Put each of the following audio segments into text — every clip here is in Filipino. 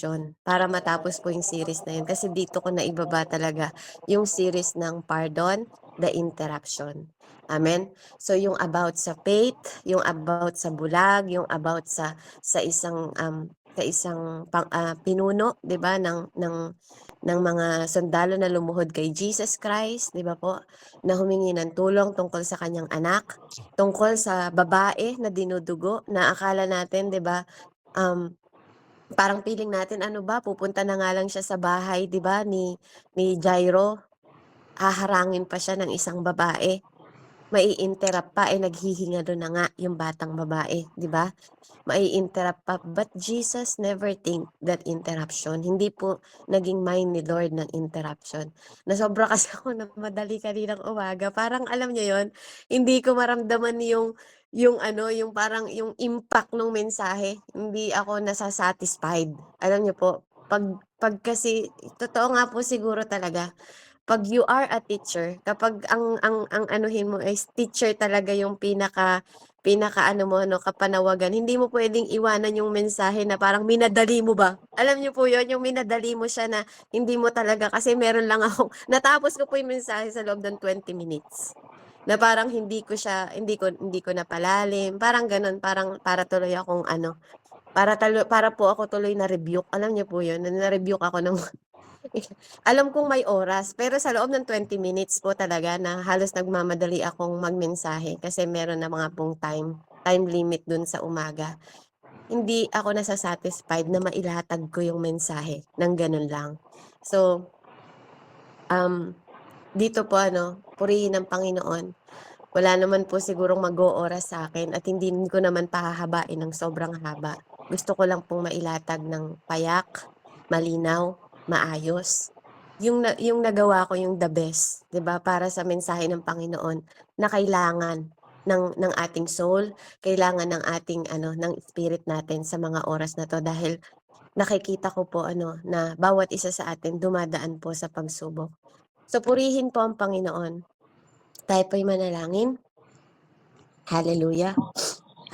interruption para matapos po yung series na yun. Kasi dito ko naibaba talaga yung series ng Pardon, the Interruption. Amen? So yung about sa faith, yung about sa bulag, yung about sa isang pinuno, 'di ba, ng mga sundalo na lumuhod kay Jesus Christ, 'di ba po, na humingi ng tulong tungkol sa kanyang anak, tungkol sa babae na dinudugo na akala natin, 'di ba, parang feeling natin ano ba pupunta na nga lang siya sa bahay, 'di ba, ni Jairo, haharangin pa siya ng isang babae. Mai-interrupt pa, eh, naghihinga dun na nga yung batang babae, 'di ba? Mai-interrupt pa, but Jesus never think that interruption. Hindi po naging mind ni Lord ng interruption. Nasobra kasi ako ng madali kaninang umaga, parang alam niyo yon, hindi ko maramdaman yung ano, yung parang yung impact ng mensahe, hindi ako nasa-satisfied. Alam niyo po, 'pag kasi totoo nga po siguro talaga 'pag you are a teacher, kapag ang anuhin mo is teacher talaga yung pinaka-ano mo 'no, kapanawagan, hindi mo puwedeng iwanan yung mensahe na parang minadali mo ba. Alam niyo po yun, yung minadali mo siya na hindi mo talaga kasi meron lang akong natapos ko po yung mensahe sa loob ng 20 minutes. Na parang hindi ko napalalim, parang gano'n, parang para tuloy akong ano, para po ako tuloy na-rebuke, alam niyo po yun, na na-rebuke ako ng alam kong may oras, pero sa loob ng 20 minutes po talaga na halos nagmamadali akong magmensahe kasi meron na mga pong time limit dun sa umaga. Hindi ako nasa-satisfied na mailatag ko yung mensahe ng ganun lang. So, um, dito po ano, purihin ang Panginoon. Wala naman po sigurong mag-ooras sa'kin at hindi ko naman pahahabain ng sobrang haba. Gusto ko lang pong mailatag ng payak, malinaw, maayos. Yung nagawa ko yung the best, 'di ba, para sa mensahe ng Panginoon na kailangan ng ating soul, kailangan ng ating ano, ng spirit natin sa mga oras na 'to dahil nakikita ko po ano, na bawat isa sa atin dumadaan po sa pagsubok. So, purihin po ang Panginoon. Tayo po'y manalangin. Hallelujah.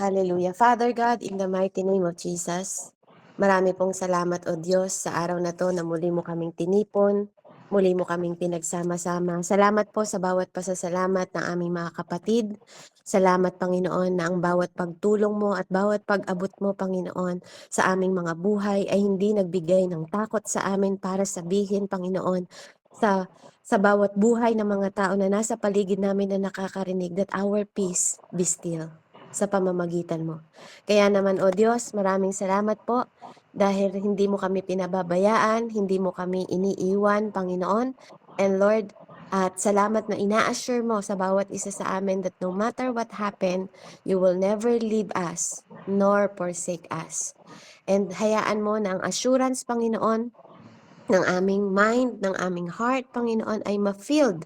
Hallelujah. Father God, in the mighty name of Jesus, marami pong salamat o Diyos sa araw na 'to na muli mo kaming tinipon, muli mo kaming pinagsama-sama. Salamat po sa bawat pasasalamat ng aming mga kapatid. Salamat, Panginoon, na ang bawat pagtulong mo at bawat pag-abot mo, Panginoon, sa aming mga buhay ay hindi nagbigay ng takot sa amin para sabihin, Panginoon, sa sa bawat buhay ng mga tao na nasa paligid namin na nakakarinig, that our peace be still sa pamamagitan mo. Kaya naman, O Diyos, maraming salamat po dahil hindi mo kami pinababayaan, hindi mo kami iniiwan, Panginoon. And Lord, at salamat na ina-assure mo sa bawat isa sa amin that no matter what happen, you will never leave us nor forsake us. And hayaan mo na ang assurance, Panginoon, ng aming mind, ng aming heart, Panginoon, ay ma-filled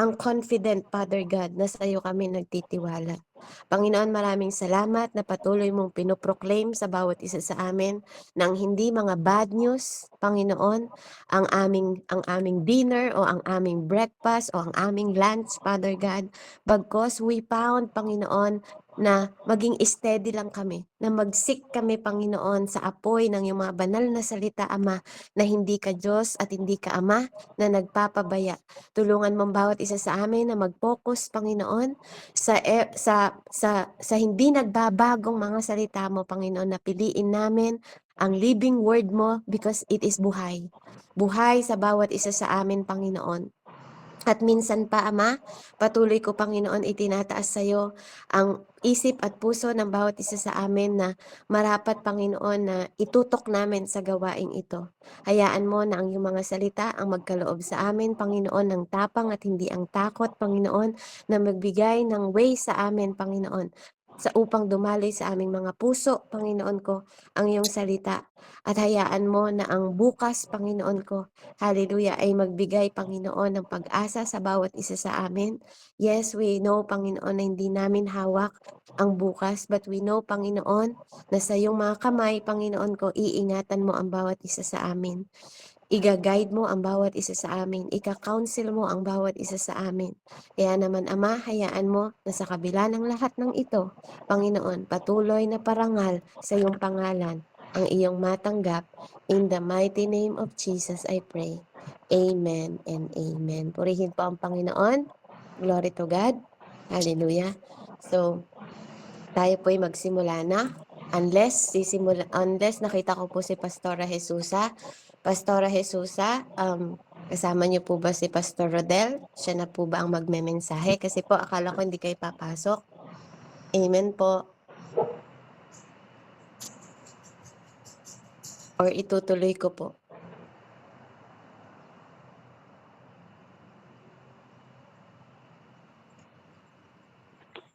ang confident, Father God, na sa iyo kami nagtitiwala. Panginoon, maraming salamat na patuloy mong pinoproclaim sa bawat isa sa amin ng hindi mga bad news, Panginoon, ang aming dinner o ang aming breakfast o ang aming lunch, Father God, bagkus we found, Panginoon, na maging steady lang kami, na mag-seek kami, Panginoon, sa apoy ng iyong mga banal na salita, Ama, na hindi ka Diyos at hindi ka Ama na nagpapabaya. Tulungan mo ang bawat isa sa amin na mag-focus, Panginoon, sa hindi nagbabagong mga salita mo, Panginoon, na piliin namin ang living word mo because it is buhay. Buhay sa bawat isa sa amin, Panginoon. At minsan pa, Ama, patuloy ko, Panginoon, itinataas sa iyo ang isip at puso ng bawat isa sa amin na marapat, Panginoon, na itutok namin sa gawaing ito. Hayaan mo na ang iyong mga salita ang magkaloob sa amin, Panginoon, ng tapang at hindi ang takot, Panginoon, na magbigay ng way sa amin, Panginoon, sa upang dumaloy sa aming mga puso, Panginoon ko, ang iyong salita. At hayaan mo na ang bukas, Panginoon ko, hallelujah, ay magbigay, Panginoon, ng pag-asa sa bawat isa sa amin. Yes, we know, Panginoon, na hindi namin hawak ang bukas, but we know, Panginoon, na sa iyong mga kamay, Panginoon ko, iingatan mo ang bawat isa sa amin. Iga-guide mo ang bawat isa sa amin. Ika-counsel mo ang bawat isa sa amin. Kaya naman, Ama, hayaan mo na sa kabila ng lahat ng ito, Panginoon, patuloy na parangal sa iyong pangalan. ang iyong matanggap. In the mighty name of Jesus, I pray. Amen and amen. Purihin po ang Panginoon. Glory to God. Hallelujah. So, tayo po'y magsimula na. Unless nakita ko po si Pastora Jesusa. Pastora Jesusa, kasama niyo po ba si Pastor Rodel? Siya na po ba ang magmemensahe? Kasi po, akala ko hindi kayo papasok. Amen po. Or itutuloy ko po.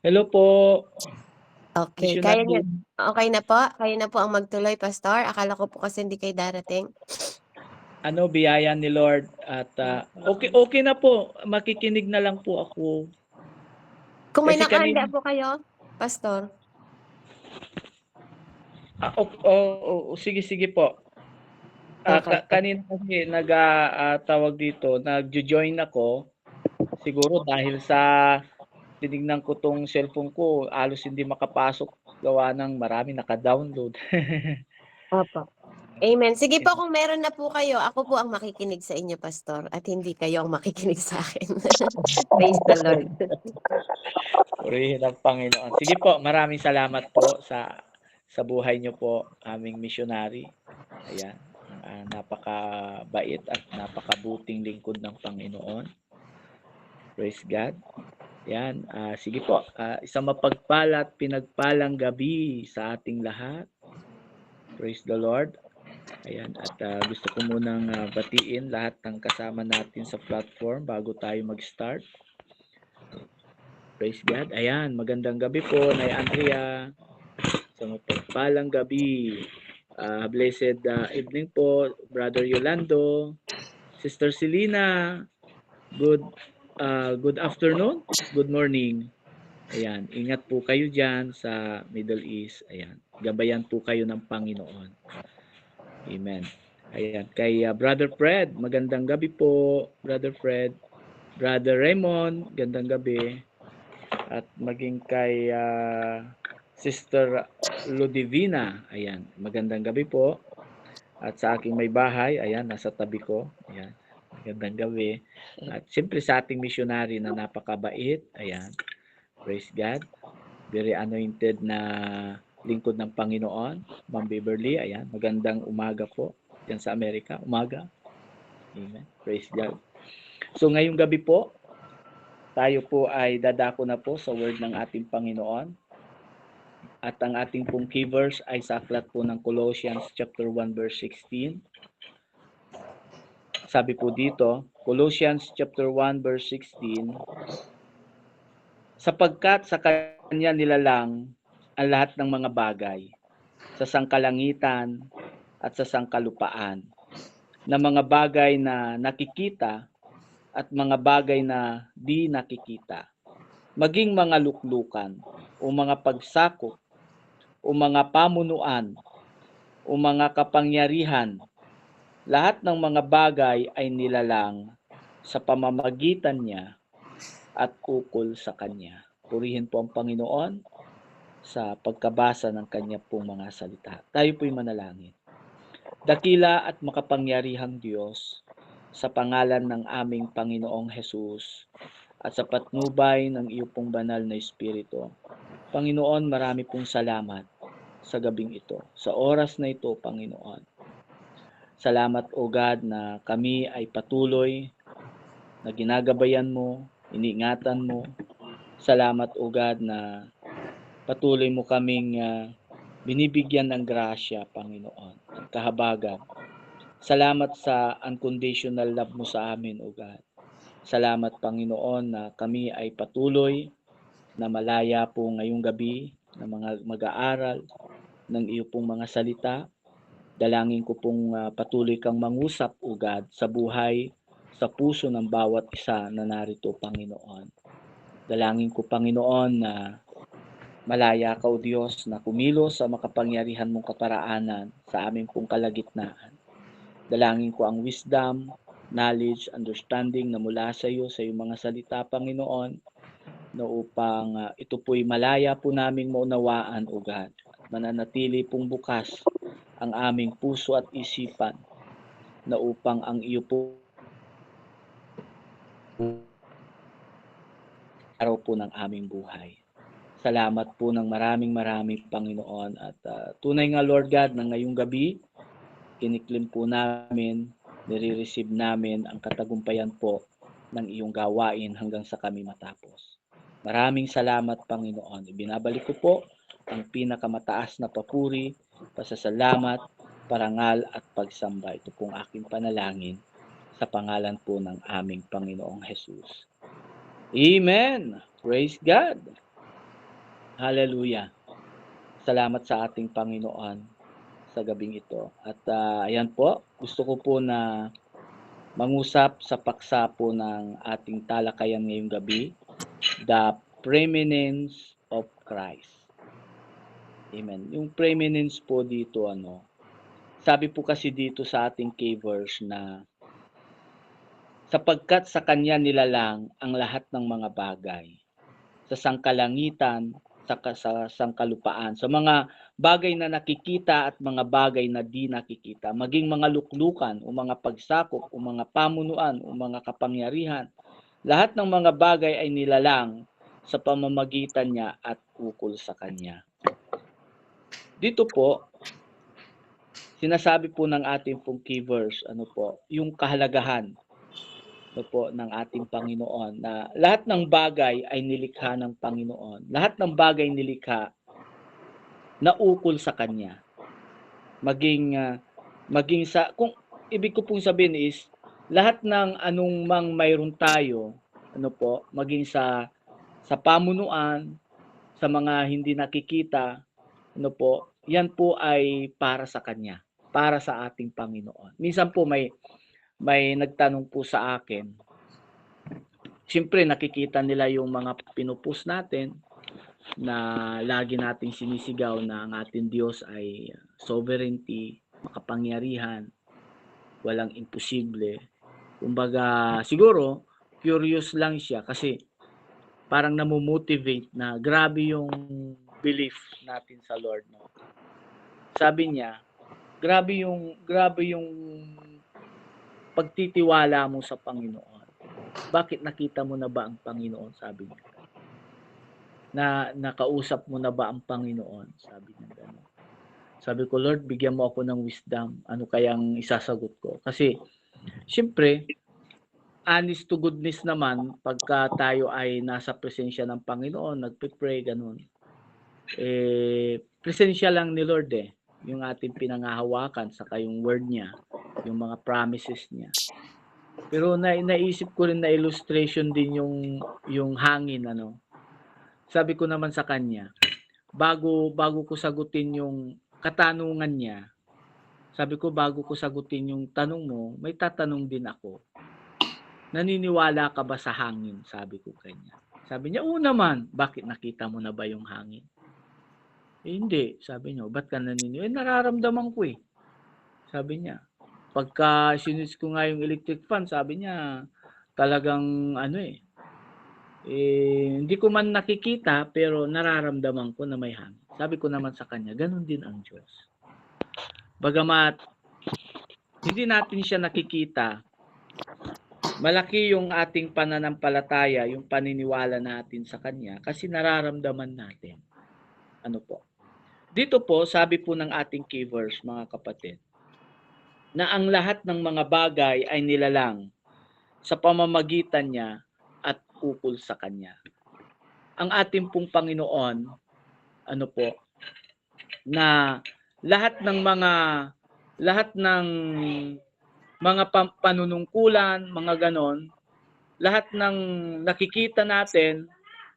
Hello po. Okay, kaya niyo. Okay na po? Kayo na po ang magtuloy, Pastor? Akala ko po kasi hindi kayo darating. Biyaya ni Lord at okay na po. Makikinig na lang po ako. Kung may Kasi nakahanda po kayo, Pastor. sige po. Okay. Kanina kasi tawag dito, nagjo-join ako. Siguro dahil sa tinignan ko tong cellphone ko, halos hindi makapasok gawa ng marami naka-download. Opo. Amen. Sige po, kung meron na po kayo, ako po ang makikinig sa inyo, Pastor, at hindi kayo ang makikinig sa akin. Praise the Lord. Purihin ang Panginoon. Sige po, maraming salamat po sa buhay niyo po, aming missionary. Ayan, napakabait at napakabuting lingkod ng Panginoon. Praise God. Yan, sige po, isang mapagpala at pinagpalang gabi sa ating lahat. Praise the Lord. Ayan, at gusto ko munang batiin lahat ng kasama natin sa platform bago tayo mag-start. Praise God. Ayan, magandang gabi po, Nay Andrea. Isang mapagpalang gabi. Blessed evening po, Brother Yolando. Sister Selena, good afternoon, good morning. Ayan, ingat po kayo dyan sa Middle East. Ayan, gabayan po kayo ng Panginoon. Amen. Ayan, kay Brother Fred, magandang gabi po, Brother Fred. Brother Raymond, gandang gabi. At maging kay Sister Ludivina, ayan, magandang gabi po. At sa aking may bahay, ayan, nasa tabi ko, ayan, magandang gabi. At siyempre sa ating missionary na napakabait, ayan, praise God. Very anointed na lingkod ng Panginoon, Ma'am Beverly, ayan, magandang umaga po dyan sa Amerika, umaga. Amen, praise God. So ngayong gabi po, tayo po ay dadako na po sa word ng ating Panginoon. At ang ating pong key verse ay sa aklat po ng Colossians chapter 1 verse 16. Sabi po dito, Colossians chapter 1 verse 16, sapagkat sa kanya nilalang ang lahat ng mga bagay sa sangkalangitan at sa sangkalupaan, na mga bagay na nakikita at mga bagay na di nakikita, maging mga luklukan o mga pagsakop o mga pamunuan o mga kapangyarihan, lahat ng mga bagay ay nilalang sa pamamagitan niya at ukol sa kanya. Purihin po ang Panginoon sa pagkabasa ng kanya pong mga salita. Tayo po'y manalangin. Dakila at makapangyarihang Diyos, sa pangalan ng aming Panginoong Hesus at sa patnubay ng iyo pong banal na Espiritu, Panginoon, marami pong salamat sa gabing ito, sa oras na ito, Panginoon. Salamat, O God, na kami ay patuloy na ginagabayan mo, iniingatan mo. Salamat, O God, na patuloy mo kaming binibigyan ng grasya, Panginoon, at kahabagan. Salamat sa unconditional love mo sa amin, O God. Salamat, Panginoon, na kami ay patuloy na malaya po ngayong gabi na mga mag-aaral ng iyo pong mga salita. Dalangin ko pong patuloy kang mangusap, O God, sa buhay, sa puso ng bawat isa na narito, Panginoon. Dalangin ko, Panginoon, na malaya ka, O Diyos, na kumilos sa makapangyarihan mong kaparaanan sa aming pong kalagitnaan. Dalangin ko ang wisdom, knowledge, understanding na mula sa iyo, sa iyong mga salita, Panginoon, na upang ito po'y malaya po naming maunawaan, O God. Mananatili pong bukas ang aming puso at isipan na upang ang iyo po araw po ng aming buhay. Salamat po ng maraming Panginoon at tunay nga Lord God na ngayong gabi, kiniklim po namin, nire-receive namin ang katagumpayan po ng iyong gawain hanggang sa kami matapos. Maraming salamat Panginoon. Ibinabalik ko po ang pinakamataas na papuri, pasasalamat, parangal at pagsamba. Ito pong aking panalangin sa pangalan po ng aming Panginoong Jesus. Amen! Praise God! Hallelujah! Salamat sa ating Panginoon sa gabing ito. At ayan po, gusto ko po na mangusap sa paksa po ng ating talakayan ngayong gabi, the preeminence of Christ. Amen. Yung preeminence po dito, sabi po kasi dito sa ating K-verse na sapagkat sa Kanya nilalang ang lahat ng mga bagay, sa sangkalangitan, sa sangkalupaan, sa mga bagay na nakikita at mga bagay na di nakikita, maging mga luklukan o mga pagsakop o mga pamunuan o mga kapangyarihan, lahat ng mga bagay ay nilalang sa pamamagitan niya at ukol sa Kanya. Dito po, sinasabi po ng ating pong key verse, yung kahalagahan ng ating Panginoon na lahat ng bagay ay nilikha ng Panginoon. Lahat ng bagay nilikha na ukol sa Kanya. Maging sa, kung ibig ko pong sabihin is, lahat ng anong mang mayroon tayo, maging sa pamunuan, sa mga hindi nakikita, yan po ay para sa Kanya, para sa ating Panginoon. Minsan po may nagtanong po sa akin, siyempre nakikita nila yung mga pinupost natin na lagi nating sinisigaw na ang ating Diyos ay sovereignty, makapangyarihan, walang imposible. Kumbaga, siguro, curious lang siya kasi parang namomotivate na grabe yung belief natin sa Lord. No? Sabi niya, grabe yung pagtitiwala mo sa Panginoon. Bakit nakita mo na ba ang Panginoon? Sabi niya. Na nakausap mo na ba ang Panginoon? Sabi niya gano'n. Sabi ko, Lord, bigyan mo ako ng wisdom. Ano kayang isasagot ko? Kasi, siyempre, honest to goodness naman, pagka tayo ay nasa presensya ng Panginoon, nagpe-pray, gano'n. Presensya lang ni Lord yung ating pinangahawakan, saka yung word niya, yung mga promises niya. Pero naisip ko rin na illustration din yung hangin, Sabi ko naman sa kanya, bago ko sagutin yung katanungan niya, sabi ko bago ko sagutin yung tanong mo, may tatanong din ako. Naniniwala ka ba sa hangin? Sabi ko kanya. Sabi niya, oo naman. Bakit nakita mo na ba yung hangin? Hindi. Sabi niya, ba't ka naniniwala? Nararamdaman ko Sabi niya. Pagka sinis ko nga yung electric fan, sabi niya, talagang hindi ko man nakikita pero nararamdaman ko na may hangin. Sabi ko naman sa kanya, ganun din ang Diyos. Bagamat hindi natin siya nakikita, malaki yung ating pananampalataya, yung paniniwala natin sa Kanya kasi nararamdaman natin. Dito po, sabi po ng ating key verse, mga kapatid, na ang lahat ng mga bagay ay nilalang sa pamamagitan niya at ukol sa Kanya. Ang ating pong Panginoon, na lahat ng mga panunungkulan, mga ganon, lahat ng nakikita natin,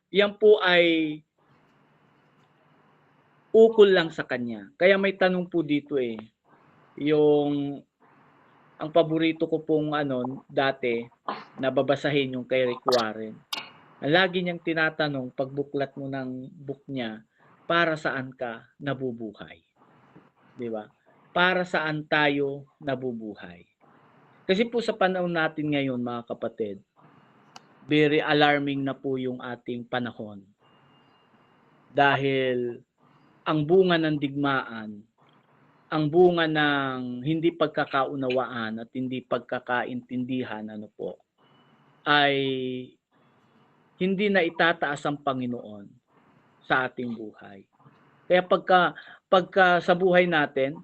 yan po ay ukol lang sa Kanya. Kaya may tanong po dito ang paborito ko pong dati, nababasahin yung kay Rick Warren. Lagi niyang tinatanong, pagbuklat mo ng book niya, para saan ka nabubuhay? Di ba? Para saan tayo nabubuhay? Kasi po sa panahon natin ngayon, mga kapatid, very alarming na po yung ating panahon. Dahil ang bunga ng digmaan ang bunga ng hindi pagkakaunawaan at hindi pagkakaintindihan ay hindi na itataas ang Panginoon sa ating buhay. Kaya pagka sa buhay natin,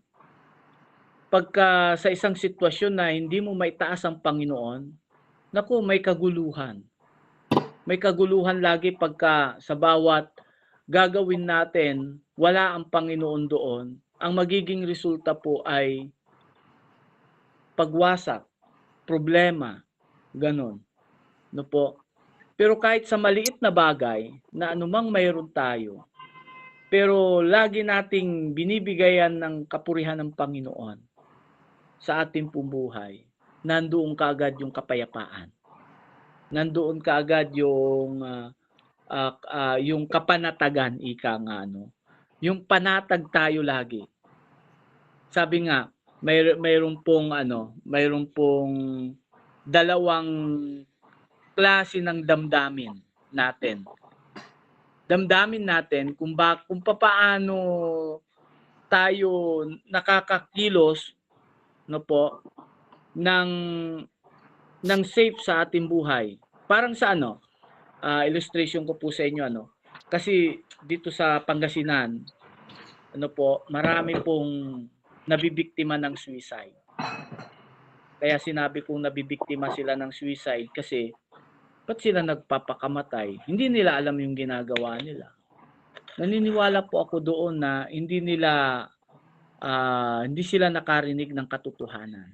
pagka sa isang sitwasyon na hindi mo maitaas ang Panginoon, naku, may kaguluhan. May kaguluhan lagi pagka sa bawat gagawin natin, wala ang Panginoon doon. Ang magiging resulta po ay pagwasak, problema, ganon. No po? Pero kahit sa maliit na bagay na anumang mayroon tayo, pero lagi nating binibigayan ng kapurihan ng Panginoon sa ating buhay, nandoon kaagad yung kapayapaan. Nandoon kaagad yung kapanatagan, ika nga, yung panatag tayo lagi. Sabi nga, mayroon pong dalawang klase ng damdamin natin. Damdamin natin kung papaano tayo nakakakilos ng safe sa ating buhay. Parang sa illustration ko po sa inyo kasi dito sa Pangasinan marami pong nabibiktima ng suicide. Kaya sinabi kong nabibiktima sila ng suicide kasi ba't sila nagpapakamatay? Hindi nila alam yung ginagawa nila. Naniniwala po ako doon na hindi sila nakarinig ng katotohanan.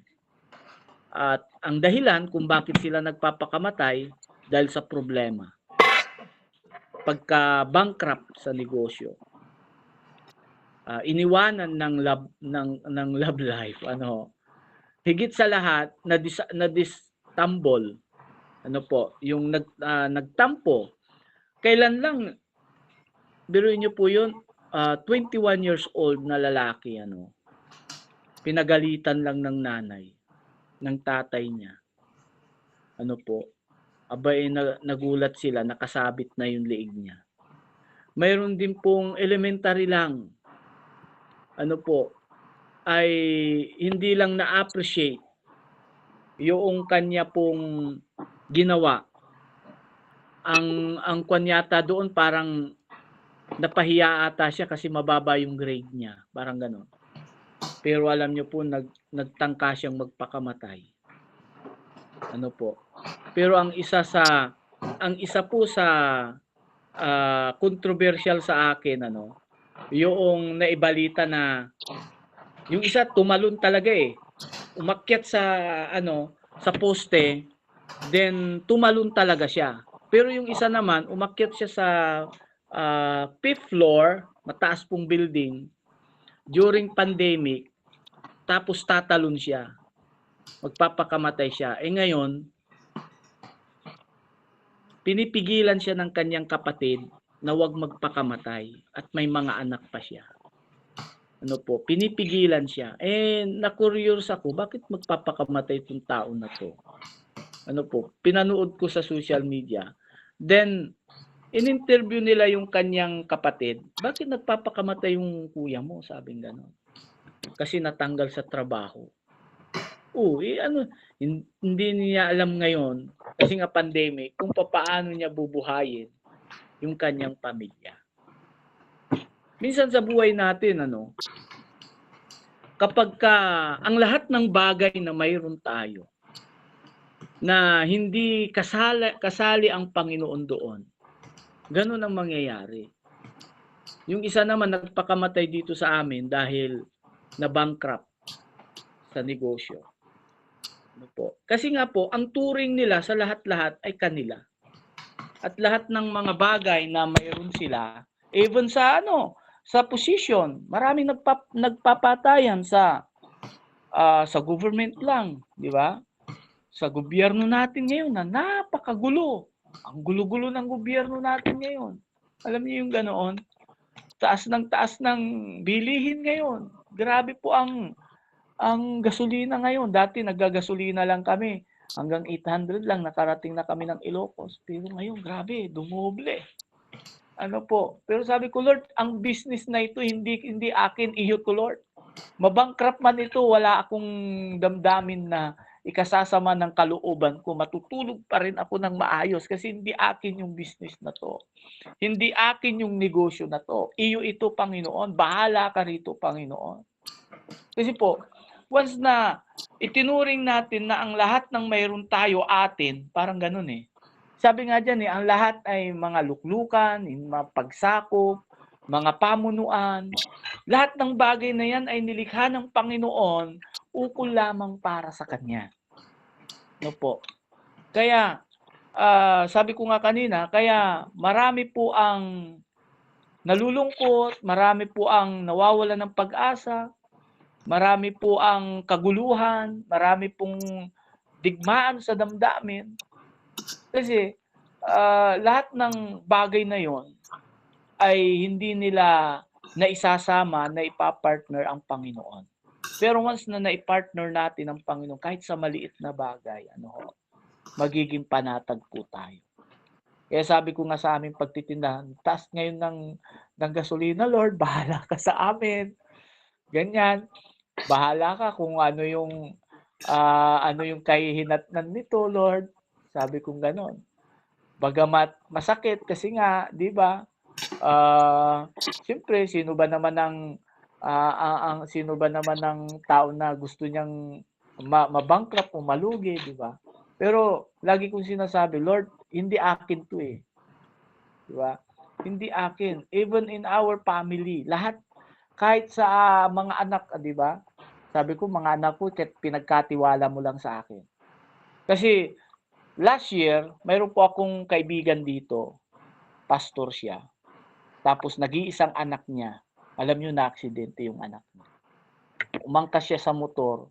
At ang dahilan kung bakit sila nagpapakamatay dahil sa problema. Pagka-bankrupt sa negosyo. Iniwanan ng love life. Higit sa lahat, na-distumble. Yung nagtampo. Kailan lang, biruin niyo po yun, 21 years old na lalaki, pinagalitan lang ng nanay, ng tatay niya. Nagulat sila, nakasabit na yung leeg niya. Mayroon din pong elementary lang, ay hindi lang na-appreciate yung kanya pong ginawa. Ang kanyata doon parang napahiya ata siya kasi mababa yung grade niya. Parang gano'n. Pero alam niyo po, nagtangka siyang magpakamatay. Pero ang isa po sa controversial sa akin, yung naibalita na yung isa tumalon talaga umakyat sa poste, then tumalon talaga siya. Pero yung isa naman, umakyat siya sa 5th floor, mataas pong building, during pandemic, tapos tatalon siya. Magpapakamatay siya. Ngayon, pinipigilan siya ng kanyang kapatid na huwag magpakamatay at may mga anak pa siya. Pinipigilan siya. Na-curious ako, bakit magpapakamatay itong tao na to? Pinanood ko sa social media. Then, in-interview nila yung kanyang kapatid, bakit nagpapakamatay yung kuya mo? Sabing gano'n. Kasi natanggal sa trabaho. Hindi niya alam ngayon, kasi nga pandemic, kung paano niya bubuhayin yung kanyang pamilya. Minsan sa buhay natin, kapag ang lahat ng bagay na mayroon tayo, na hindi kasali ang Panginoon doon, ganun ang mangyayari. Yung isa naman nagpakamatay dito sa amin dahil na-bankrupt sa negosyo. Kasi nga po, ang turing nila sa lahat-lahat ay kanila. At lahat ng mga bagay na mayroon sila, even sa position, maraming nagpapatayan sa government lang, di ba? Sa gobyerno natin ngayon na napakagulo. Ang gulo-gulo ng gobyerno natin ngayon. Alam niyo yung ganoon? Taas ng bilihin ngayon. Grabe po ang gasolina ngayon. Dati naggagasolina lang kami. Hanggang 800 lang nakarating na kami ng Ilocos. Pero ngayon, grabe, dumoble. Pero sabi ko, Lord, ang business na ito hindi akin, iyo to Lord. Mabankrupt man ito, wala akong damdamin na ikasasama ng kalooban ko. Matutulog pa rin ako ng maayos kasi hindi akin yung business na 'to. Hindi akin yung negosyo na 'to. Iyo ito, Panginoon. Bahala ka rito, Panginoon. Kasi po, once na itinuring natin na ang lahat ng mayroon tayo atin, parang gano'n, eh. Sabi nga diyan, ang lahat ay mga luklukan, mga pagsakop, mga pamunuan. Lahat ng bagay na yan ay nilikha ng Panginoon ukol lamang para sa Kanya. No po. Kaya, sabi ko nga kanina, kaya marami po ang nalulungkot, marami po ang nawawalan ng pag-asa, marami po ang kaguluhan, marami pong digmaan sa damdamin. Kasi lahat ng bagay na yon ay hindi nila naisasama, naipa-partner ang Panginoon. Pero once na naipartner natin ang Panginoon, kahit sa maliit na bagay, magiging panatag po tayo. Kaya sabi ko nga sa aming pagtitindahan, taas ngayon ng gasolina, Lord, bahala ka sa amin. Ganyan. Bahala ka kung ano yung kahihinatnan nito, Lord. Sabi kong gano'n. Bagamat masakit kasi nga, 'di ba? Siyempre sino ba naman ang tao na gusto niyang ma-bankrupt o malugi, 'di ba? Pero lagi kong sinasabi, Lord, hindi akin 'to, eh. 'Di ba? Hindi akin. Even in our family, lahat kahit sa mga anak, 'di ba? Sabi ko, mga anak ko, pinagkatiwala mo lang sa akin. Kasi last year, mayroon po akong kaibigan dito, pastor siya. Tapos nag-iisang anak niya, alam niyo na-aksidente yung anak niya. Umangkas siya sa motor,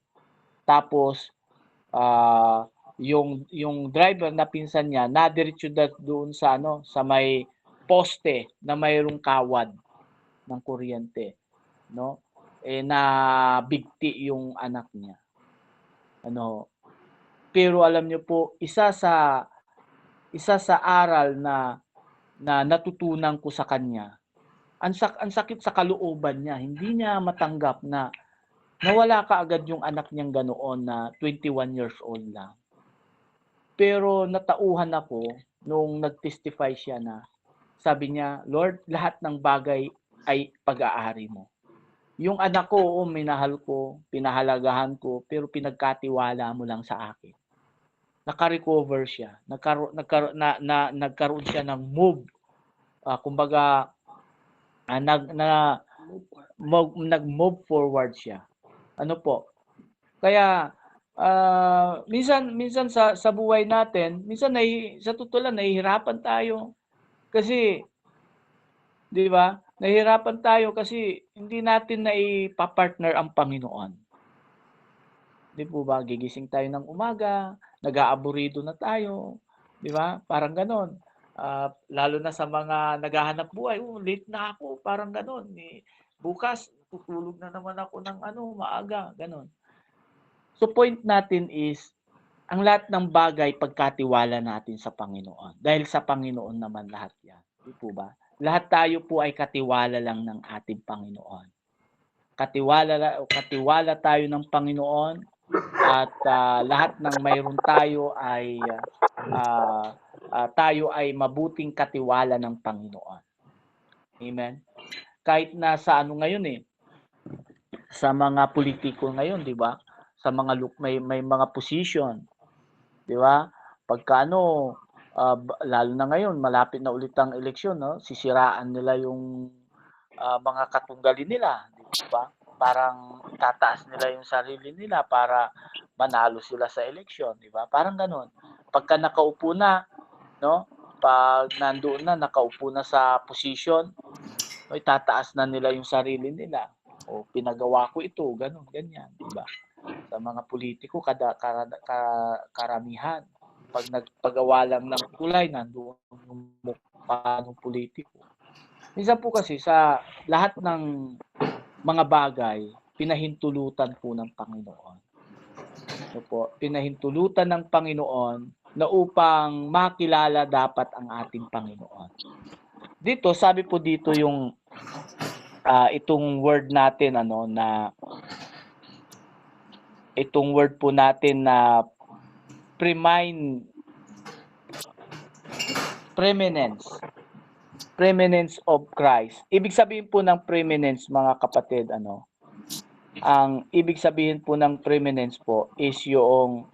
tapos yung driver na pinsan niya, nadiretso doon sa may poste na mayroong kawad ng kuryente, no? Nabigti yung anak niya. Pero alam niyo po, isa sa aral na natutunan ko sa kanya, ang sakit sa kalooban niya, hindi niya matanggap na nawala kaagad yung anak niyang ganoon na 21 years old lang. Pero natauhan ako nung nag-testify siya na sabi niya, Lord, lahat ng bagay ay pag-aari mo. Yung anak ko, minahal ko, pinahalagahan ko, pero pinagkatiwala mo lang sa akin. Naka-recover siya. Nagkaroon siya ng move. Kumbaga, nag-move forward siya. Ano po? Kaya minsan sa buhay natin, minsan sa totoo lang nahihirapan tayo. Kasi 'di ba? Nahihirapan tayo kasi hindi natin naipa-partner ang Panginoon. 'Di po ba? Gigising tayo ng umaga, nag-aaburido na tayo, 'di ba? Parang gano'n. Lalo na sa mga naghahanap buhay, late na ako, parang gano'n. Bukas tutulog na naman ako ng maaga, gano'n. So point natin is, ang lahat ng bagay pagkatiwala natin sa Panginoon. Dahil sa Panginoon naman lahat 'yan, 'di po ba? Lahat tayo po ay katiwala lang ng ating Panginoon. Katiwala tayo ng Panginoon at lahat ng mayroon tayo ay tayo ay mabuting katiwala ng Panginoon. Amen. Kahit na sa ngayon sa mga politiko ngayon, 'di ba? Sa mga may mga position, 'di ba? Pagka lalo na ngayon malapit na ulit ang eleksyon, no? Sisiraan nila yung mga katunggali nila, 'di ba? Parang tataas nila yung sarili nila para manalo sila sa eleksyon, 'di ba? Parang ganoon. Pagka nakaupo na, no? Pag nandoon na, nakaupo na sa position, tataas na nila yung sarili nila. O pinagawa ko ito, ganun, ganyan, 'di ba? Sa mga politiko karamihan pag nagpagawa lang ng kulay, nandoon yung mukha ng politiko. Minsan po kasi sa lahat ng mga bagay, pinahintulutan po ng Panginoon. Pinahintulutan ng Panginoon na upang makilala dapat ang ating Panginoon. Dito, sabi po dito yung itong word natin na itong word po natin na preeminence of Christ. Ibig sabihin po ng preeminence, mga kapatid, ang ibig sabihin po ng preeminence po is yung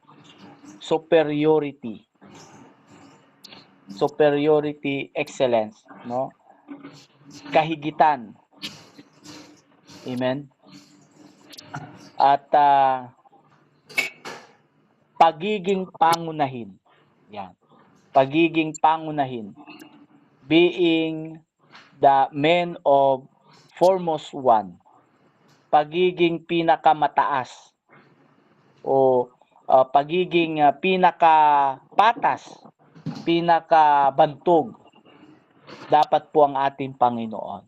superiority, excellence, no? Kahigitan. Amen. At pagiging pangunahin. Yan. Pagiging pangunahin. Being the man of foremost one. Pagiging pinakamataas o pagiging pinakapatas, pinakabantog dapat po ang ating Panginoon.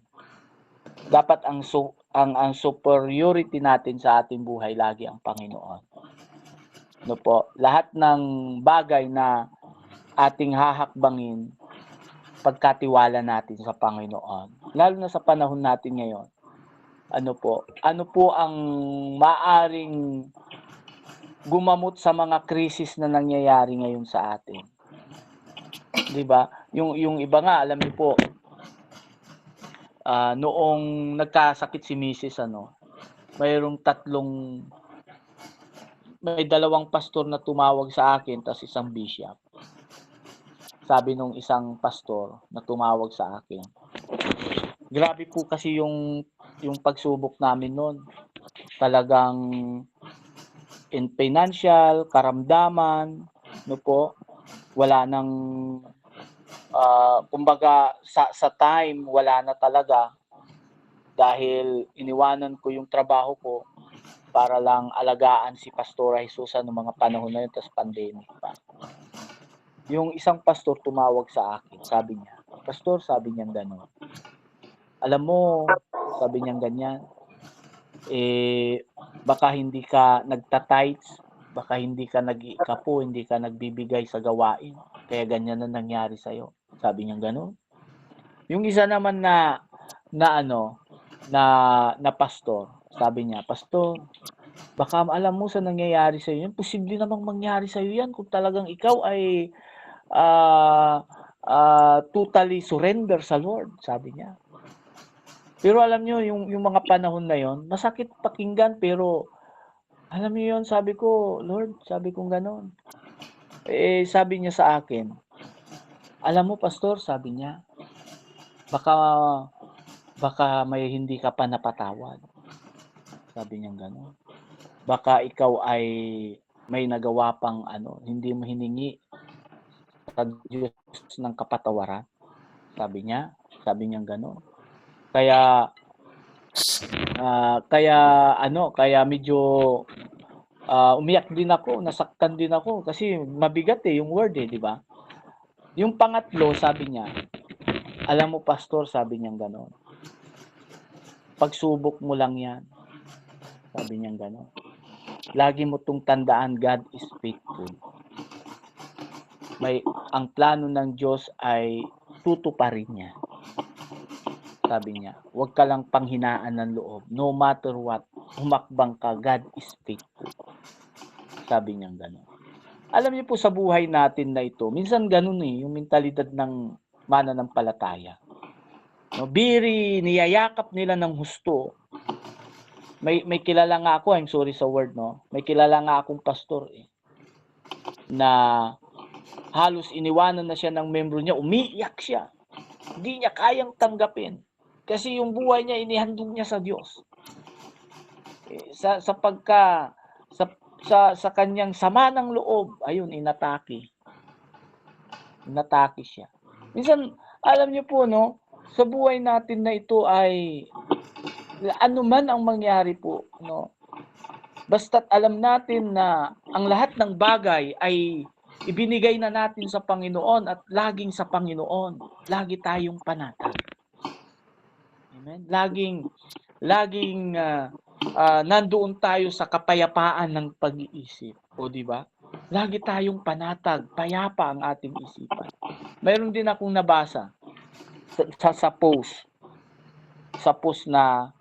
Dapat ang superiority natin sa ating buhay lagi ang Panginoon. No po, lahat ng bagay na ating hahakbangin, pagkatiwala natin sa Panginoon. Lalo na sa panahon natin ngayon. Ano po ang maaring gumamot sa mga krisis na nangyayari ngayon sa atin? 'Di ba? Yung iba nga, alam niyo po, noong nagkasakit si Mrs. may dalawang pastor na tumawag sa akin, tas isang bishop. Sabi nung isang pastor na tumawag sa akin, grabe po kasi yung pagsubok namin noon. Talagang in financial, karamdaman, no po, wala nang kumbaga sa time wala na talaga dahil iniwanan ko yung trabaho ko para lang alagaan si Pastora Jesusa noong mga panahon na yun, tas pandemic pa. Yung isang pastor tumawag sa akin, sabi niya, Pastor, sabi niya gano'n, alam mo, sabi niya ganyan, baka hindi ka nagta-tithes, baka hindi ka nag-iikapo, hindi ka nagbibigay sa gawain, kaya ganyan na nangyari sa'yo. Sabi niya gano'n. Yung isa naman na pastor, sabi niya, Pastor, baka alam mo sa nangyayari sa'yo yan, posible namang mangyari sa'yo yan kung talagang ikaw ay totally surrender sa Lord, sabi niya. Pero alam niyo, yung mga panahon na yon, masakit pakinggan, pero alam niyo yon, sabi ko, Lord, sabi kong gano'n. Sabi niya sa akin, alam mo, Pastor, sabi niya, baka may hindi ka pa napatawad. Sabi niya gano'n. Baka ikaw ay may nagawa pang hindi mo hiningi sa Diyos ng kapatawaran. Sabi niya gano'n. Kaya medyo umiyak din ako, nasaktan din ako kasi mabigat yung word di ba? Yung pangatlo, sabi niya, alam mo, Pastor, sabi niya gano'n, pagsubok mo lang yan. Sabi niya gano'n. Lagi mo tong tandaan, God is faithful. Ang plano ng Diyos ay tutuparin niya. Sabi niya, huwag ka lang panghinaan ng loob. No matter what, humakbang ka, God is faithful. Sabi niya gano'n. Alam niyo po sa buhay natin na ito, minsan gano'n yung mentalidad ng mananampalataya. Biri, niyayakap nila ng husto. May kilala nga ako, I'm sorry sa word, may kilala nga akong pastor na halos iniwanan na siya ng membro niya, umiiyak siya. Hindi niya kayang tanggapin kasi yung buhay niya inihandog niya sa Diyos. Sa kanyang sama ng loob, ayun, inatake siya. Minsan, alam niyo po, sa buhay natin na ito ay ano man ang mangyari po, basta't alam natin na ang lahat ng bagay ay ibinigay na natin sa Panginoon at laging sa Panginoon, lagi tayong panatag. Amen? Laging nandoon tayo sa kapayapaan ng pag-iisip. O di ba? Lagi tayong panatag, payapa ang ating isipan. Mayroon din akong nabasa sa post. Suppose na,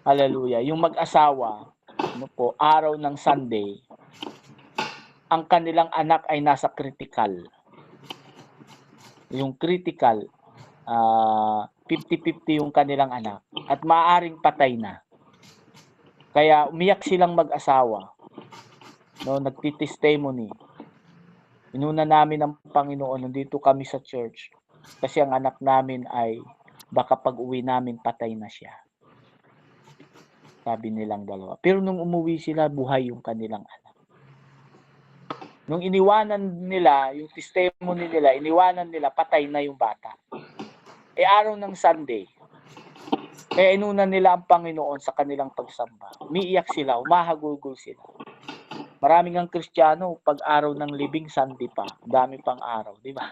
hallelujah, yung mag-asawa, ano po, araw ng Sunday, ang kanilang anak ay nasa critical. Yung critical, 50-50 yung kanilang anak at maaaring patay na. Kaya umiyak silang mag-asawa. No, nagti-testimony. Inuna namin ang Panginoon, nandito kami sa church kasi ang anak namin ay baka pag-uwi namin patay na siya. Sabi nilang dalawa. Pero nung umuwi sila, buhay yung kanilang anak. Nung iniwanan nila, yung testimony nila, iniwanan nila, patay na yung bata. Araw ng Sunday, kaya inuna nila ang Panginoon sa kanilang pagsamba. Umiiyak sila, umahagulgol sila. Maraming ang Kristiyano, pag araw ng libing, Sunday pa. Dami pang araw, di ba?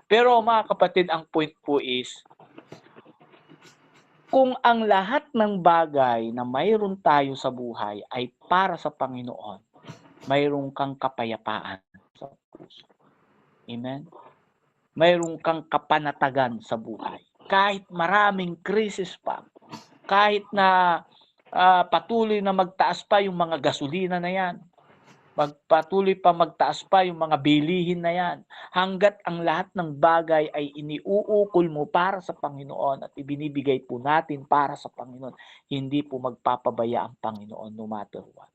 Pero mga kapatid, ang point po is, kung ang lahat ng bagay na mayroon tayo sa buhay ay para sa Panginoon, mayroon kang kapayapaan sa puso. Amen? Mayroon kang kapanatagan sa buhay. Kahit maraming krisis pa, kahit na patuloy na magtaas pa yung mga gasolina na yan, patuloy pa magtaas pa yung mga bilihin na yan, hanggat ang lahat ng bagay ay iniuukol mo para sa Panginoon at ibinibigay po natin para sa Panginoon, hindi po magpapabaya ang Panginoon no matter what.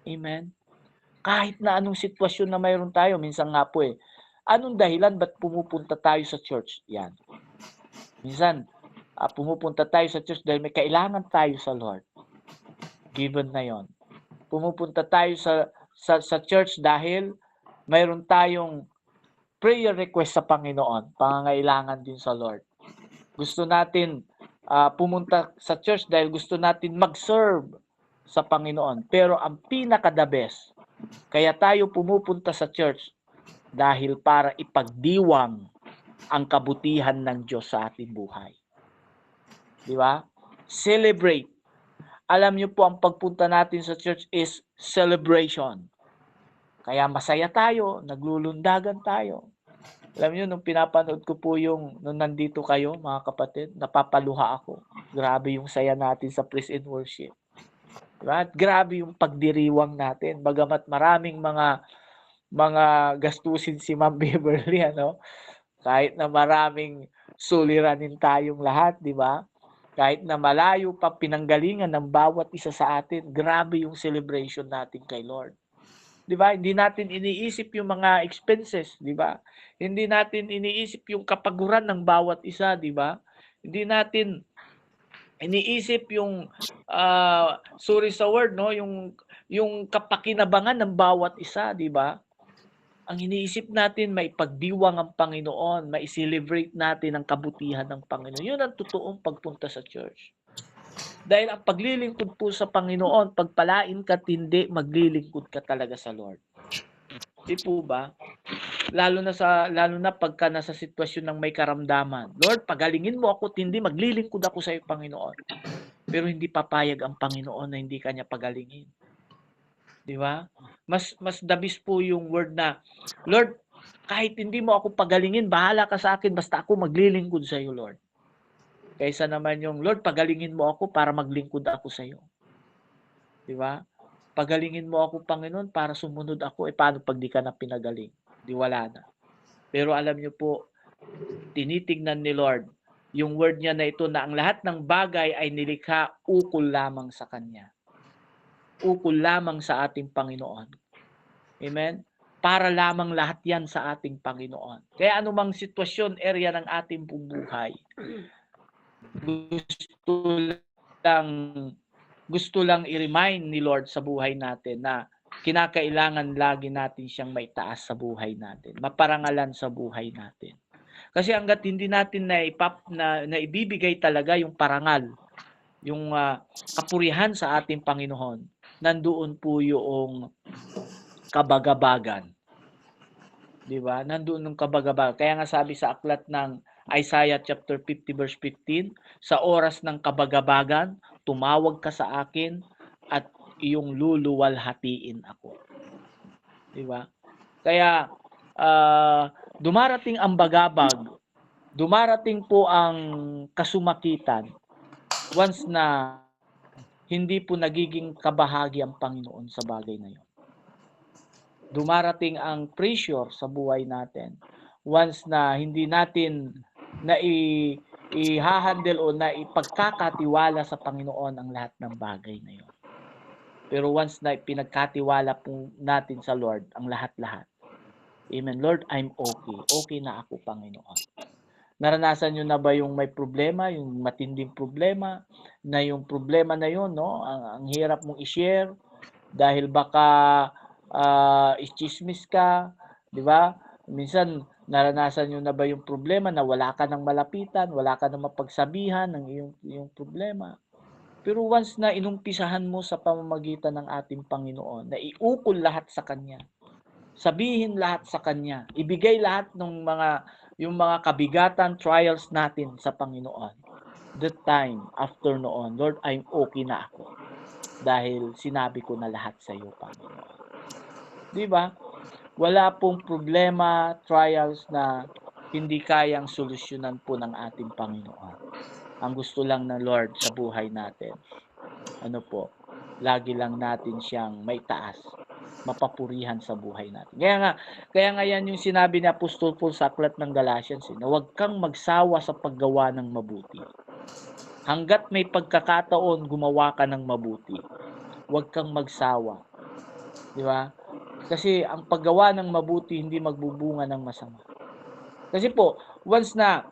Amen? Kahit na anong sitwasyon na mayroon tayo, minsan nga po anong dahilan ba't pumupunta tayo sa church? Yan. Minsan, pumupunta tayo sa church dahil may kailangan tayo sa Lord. Given na yon. Pumupunta tayo sa church dahil mayroon tayong prayer request sa Panginoon, pangangailangan din sa Lord. Gusto natin pumunta sa church dahil gusto natin mag-serve sa Panginoon. Pero ang pinaka-the best, kaya tayo pumupunta sa church dahil para ipagdiwang ang kabutihan ng Diyos sa ating buhay. Di ba? Celebrate. Alam niyo po, ang pagpunta natin sa church is celebration. Kaya masaya tayo, naglulundagan tayo. Alam niyo, nung pinapanood ko po nung nandito kayo, mga kapatid, napapaluha ako. Grabe yung saya natin sa praise and worship. Diba? At grabe yung pagdiriwang natin. Bagamat maraming mga gastusin si Ma'am Beverly, kahit na maraming suliranin tayong lahat, di ba? Kahit na malayo pa pinanggalingan ng bawat isa sa atin, grabe yung celebration natin kay Lord. Di ba? Hindi natin iniisip yung mga expenses, di ba? Hindi natin iniisip yung kapaguran ng bawat isa, di ba? Hindi natin iniisip yung sorry sa word, yung kapakinabangan ng bawat isa, di ba? Ang iniisip natin, maipagdiwang ang Panginoon, mai-celebrate natin ang kabutihan ng Panginoon. Yun ang totoong pagpunta sa church. Dahil ang paglilingkod po sa Panginoon, pagpalain ka, hindi, maglilingkod ka talaga sa Lord. Di po ba? Lalo na pagka nasa sitwasyon ng may karamdaman. Lord, pagalingin mo ako, hindi, maglilingkod ako sa iyo, Panginoon. Pero hindi papayag ang Panginoon na hindi kanya pagalingin. Di ba? Mas dabis po yung word na, Lord, kahit hindi mo ako pagalingin, bahala ka sa akin, basta ako maglilingkod sa iyo, Lord. Kaysa naman yung, Lord, pagalingin mo ako para maglingkod ako sa iyo. Di ba? Pagalingin mo ako, Panginoon, para sumunod ako. Paano pag di ka na pinagaling? Di wala na. Pero alam niyo po, tinitingnan ni Lord yung word niya na ito na ang lahat ng bagay ay nilikha ukol lamang sa Kanya. Ukol lamang sa ating Panginoon. Amen? Para lamang lahat yan sa ating Panginoon. Kaya anumang sitwasyon, area ng ating buhay, gusto lang i-remind ni Lord sa buhay natin na kinakailangan lagi natin siyang maitaas sa buhay natin, maparangalan sa buhay natin. Kasi hangga't hindi natin na ibibigay talaga yung parangal, yung kapurihan sa ating Panginoon, nandoon po yung kabagabagan. Di ba? Nandoon yung kabagabagan. Kaya nga sabi sa aklat ng Isaiah chapter 50 verse 15, sa oras ng kabagabagan, tumawag ka sa akin at iyong luluwalhatiin ako. Di ba? Kaya dumarating ang bagabag, dumarating po ang kasumakitan once na hindi po nagiging kabahagi ang Panginoon sa bagay na yun. Dumarating ang pressure sa buhay natin once na hindi natin na i-handle o na ipagkakatiwala sa Panginoon ang lahat ng bagay na yun. Pero once na pinagkatiwala po natin sa Lord ang lahat-lahat, Amen. Lord, I'm okay. Okay na ako, Panginoon. Naranasan nyo na ba yung may problema, yung matinding problema, na yung problema na yun, no? Ang hirap mong i-share dahil baka ischismis ka, di ba? Minsan, naranasan nyo na ba yung problema na wala ka nang malapitan, wala ka nang mapagsabihan ng iyong problema? Pero once na inumpisahan mo sa pamamagitan ng ating Panginoon, na iukol lahat sa Kanya, sabihin lahat sa Kanya, ibigay lahat ng yung mga kabigatan, trials natin sa Panginoon. That time, after noon, Lord, I'm okay na ako. Dahil sinabi ko na lahat sa iyo, Panginoon. Di ba? Wala pong problema, trials na hindi kayang solusyonan po ng ating Panginoon. Ang gusto lang ng Lord sa buhay natin, lagi lang natin siyang may taas, mapapurihan sa buhay natin. Kaya nga yan yung sinabi ni Apostol Paul sa aklat ng Galatians, na huwag kang magsawa sa paggawa ng mabuti. Hanggat may pagkakataon gumawa ka ng mabuti, huwag kang magsawa. Di ba? Kasi ang paggawa ng mabuti hindi magbubunga ng masama. Kasi po, once na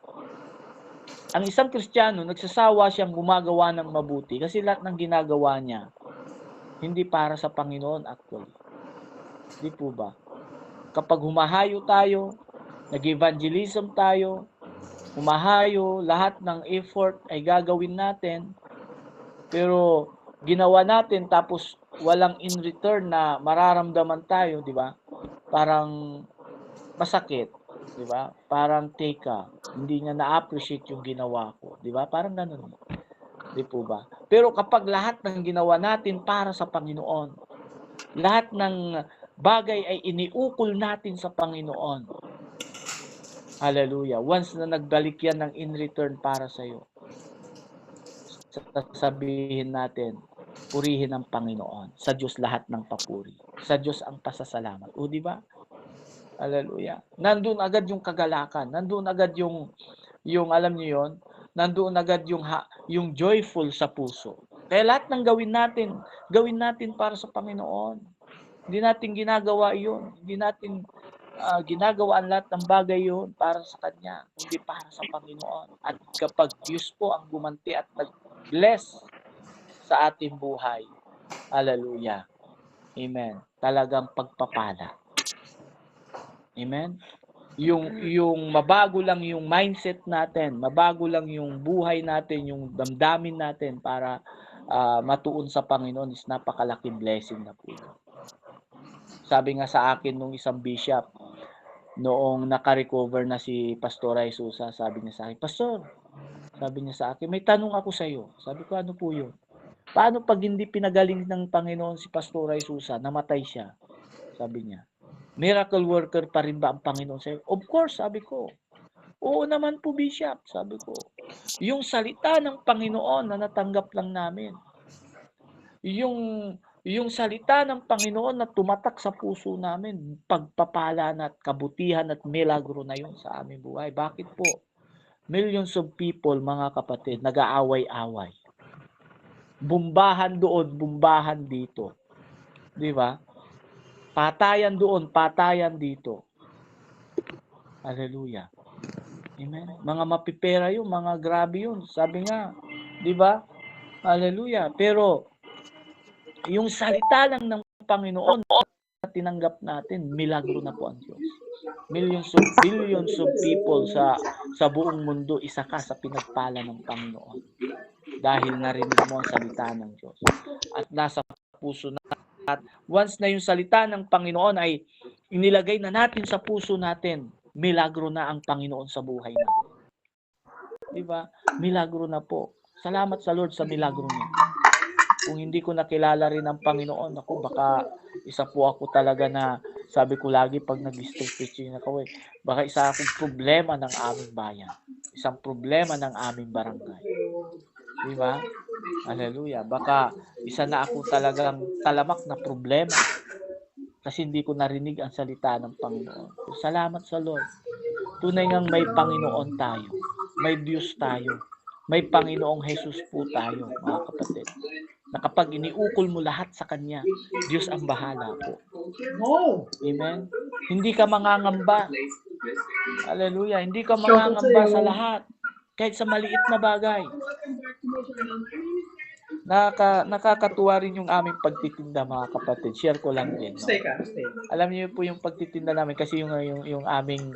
ang isang Kristiyano nagsasawa siyang gumagawa ng mabuti kasi lahat ng ginagawa niya hindi para sa Panginoon actually. Di po ba? Kapag humahayo tayo, nag-evangelism tayo, humahayo, lahat ng effort ay gagawin natin, pero ginawa natin tapos walang in return na mararamdaman tayo, di ba? Parang masakit, di ba? Parang teka, hindi niya na-appreciate yung ginawa ko, di ba? Parang ganun. Di po ba? Pero kapag lahat ng ginawa natin para sa Panginoon, lahat ng bagay ay iniukol natin sa Panginoon. Hallelujah. Once na nagbalik yan ng in return para sa iyo, sasabihin natin, purihin ang Panginoon. Sa Diyos lahat ng papuri. Sa Diyos ang pasasalamat. O di ba? Hallelujah. Nandun agad yung kagalakan. Nandun agad yung alam niyo yon, nandoon agad yung joyful sa puso. Kaya lahat ng gawin natin para sa Panginoon. Hindi natin ginagawa iyon. Hindi natin ginagawa ang lahat ng bagay yun para sa Kanya, hindi para sa Panginoon. At kapag Diyos po ang gumanti at nag-bless sa ating buhay, hallelujah, amen, talagang pagpapala. Amen? Yung mabago lang yung mindset natin, mabago lang yung buhay natin, yung damdamin natin para matuon sa Panginoon is napakalaking blessing na po. Sabi nga sa akin nung isang bishop, noong naka-recover na si Pastor Isusa, sabi niya sa akin, Pastor, sabi niya sa akin, may tanong ako sa iyo. Sabi ko, ano po yun? Paano pag hindi pinagaling ng Panginoon si Pastor Isusa, namatay siya? Sabi niya, miracle worker pa rin ba ang Panginoon sa'yo? Of course, sabi ko. Oo naman po, Bishop, sabi ko. Yung salita ng Panginoon na natanggap lang namin. Yung salita ng Panginoon na tumatak sa puso namin, pagpapala at kabutihan at milagro na yun sa aming buhay. Bakit po? Millions of people, mga kapatid, nag-aaway-away. Bumbahan doon, bumbahan dito. Di ba? Patayan doon, patayan dito. Hallelujah. Amen. Mga mapipera yun, mga grabe yun. Sabi nga, di ba? Hallelujah. Pero, yung salita lang ng Panginoon na tinanggap natin, milagro na po ang Diyos. Billions of people sa buong mundo, isa ka sa pinagpala ng Panginoon. Dahil narinig mo ang salita ng Diyos. At nasa puso na. At once na yung salita ng Panginoon ay inilagay na natin sa puso natin, milagro na ang Panginoon sa buhay natin. Diba? Milagro na po. Salamat sa Lord sa milagro niya. Kung hindi ko nakilala rin ang Panginoon, baka isa po ako talaga na Sabi ko lagi pag nag-street preaching ako baka isa akong problema ng aming bayan. Isang problema ng aming barangay. Di ba? Hallelujah. Baka isa na ako talagang talamak na problema kasi hindi ko narinig ang salita ng Panginoon. Salamat sa Lord. Tunay ngang may Panginoon tayo. May Diyos tayo. May Panginoong Jesus po tayo, mga kapatid. Na kapag iniukol mo lahat sa Kanya, Diyos ang bahala po. Amen? Hindi ka mangangamba. Hallelujah. Hindi ka mangangamba sa lahat. Kahit sa maliit na bagay. Nakakatuwa rin yung aming pagtitinda, mga kapatid. Share ko lang din. No? Alam niyo po yung pagtitinda namin kasi yung aming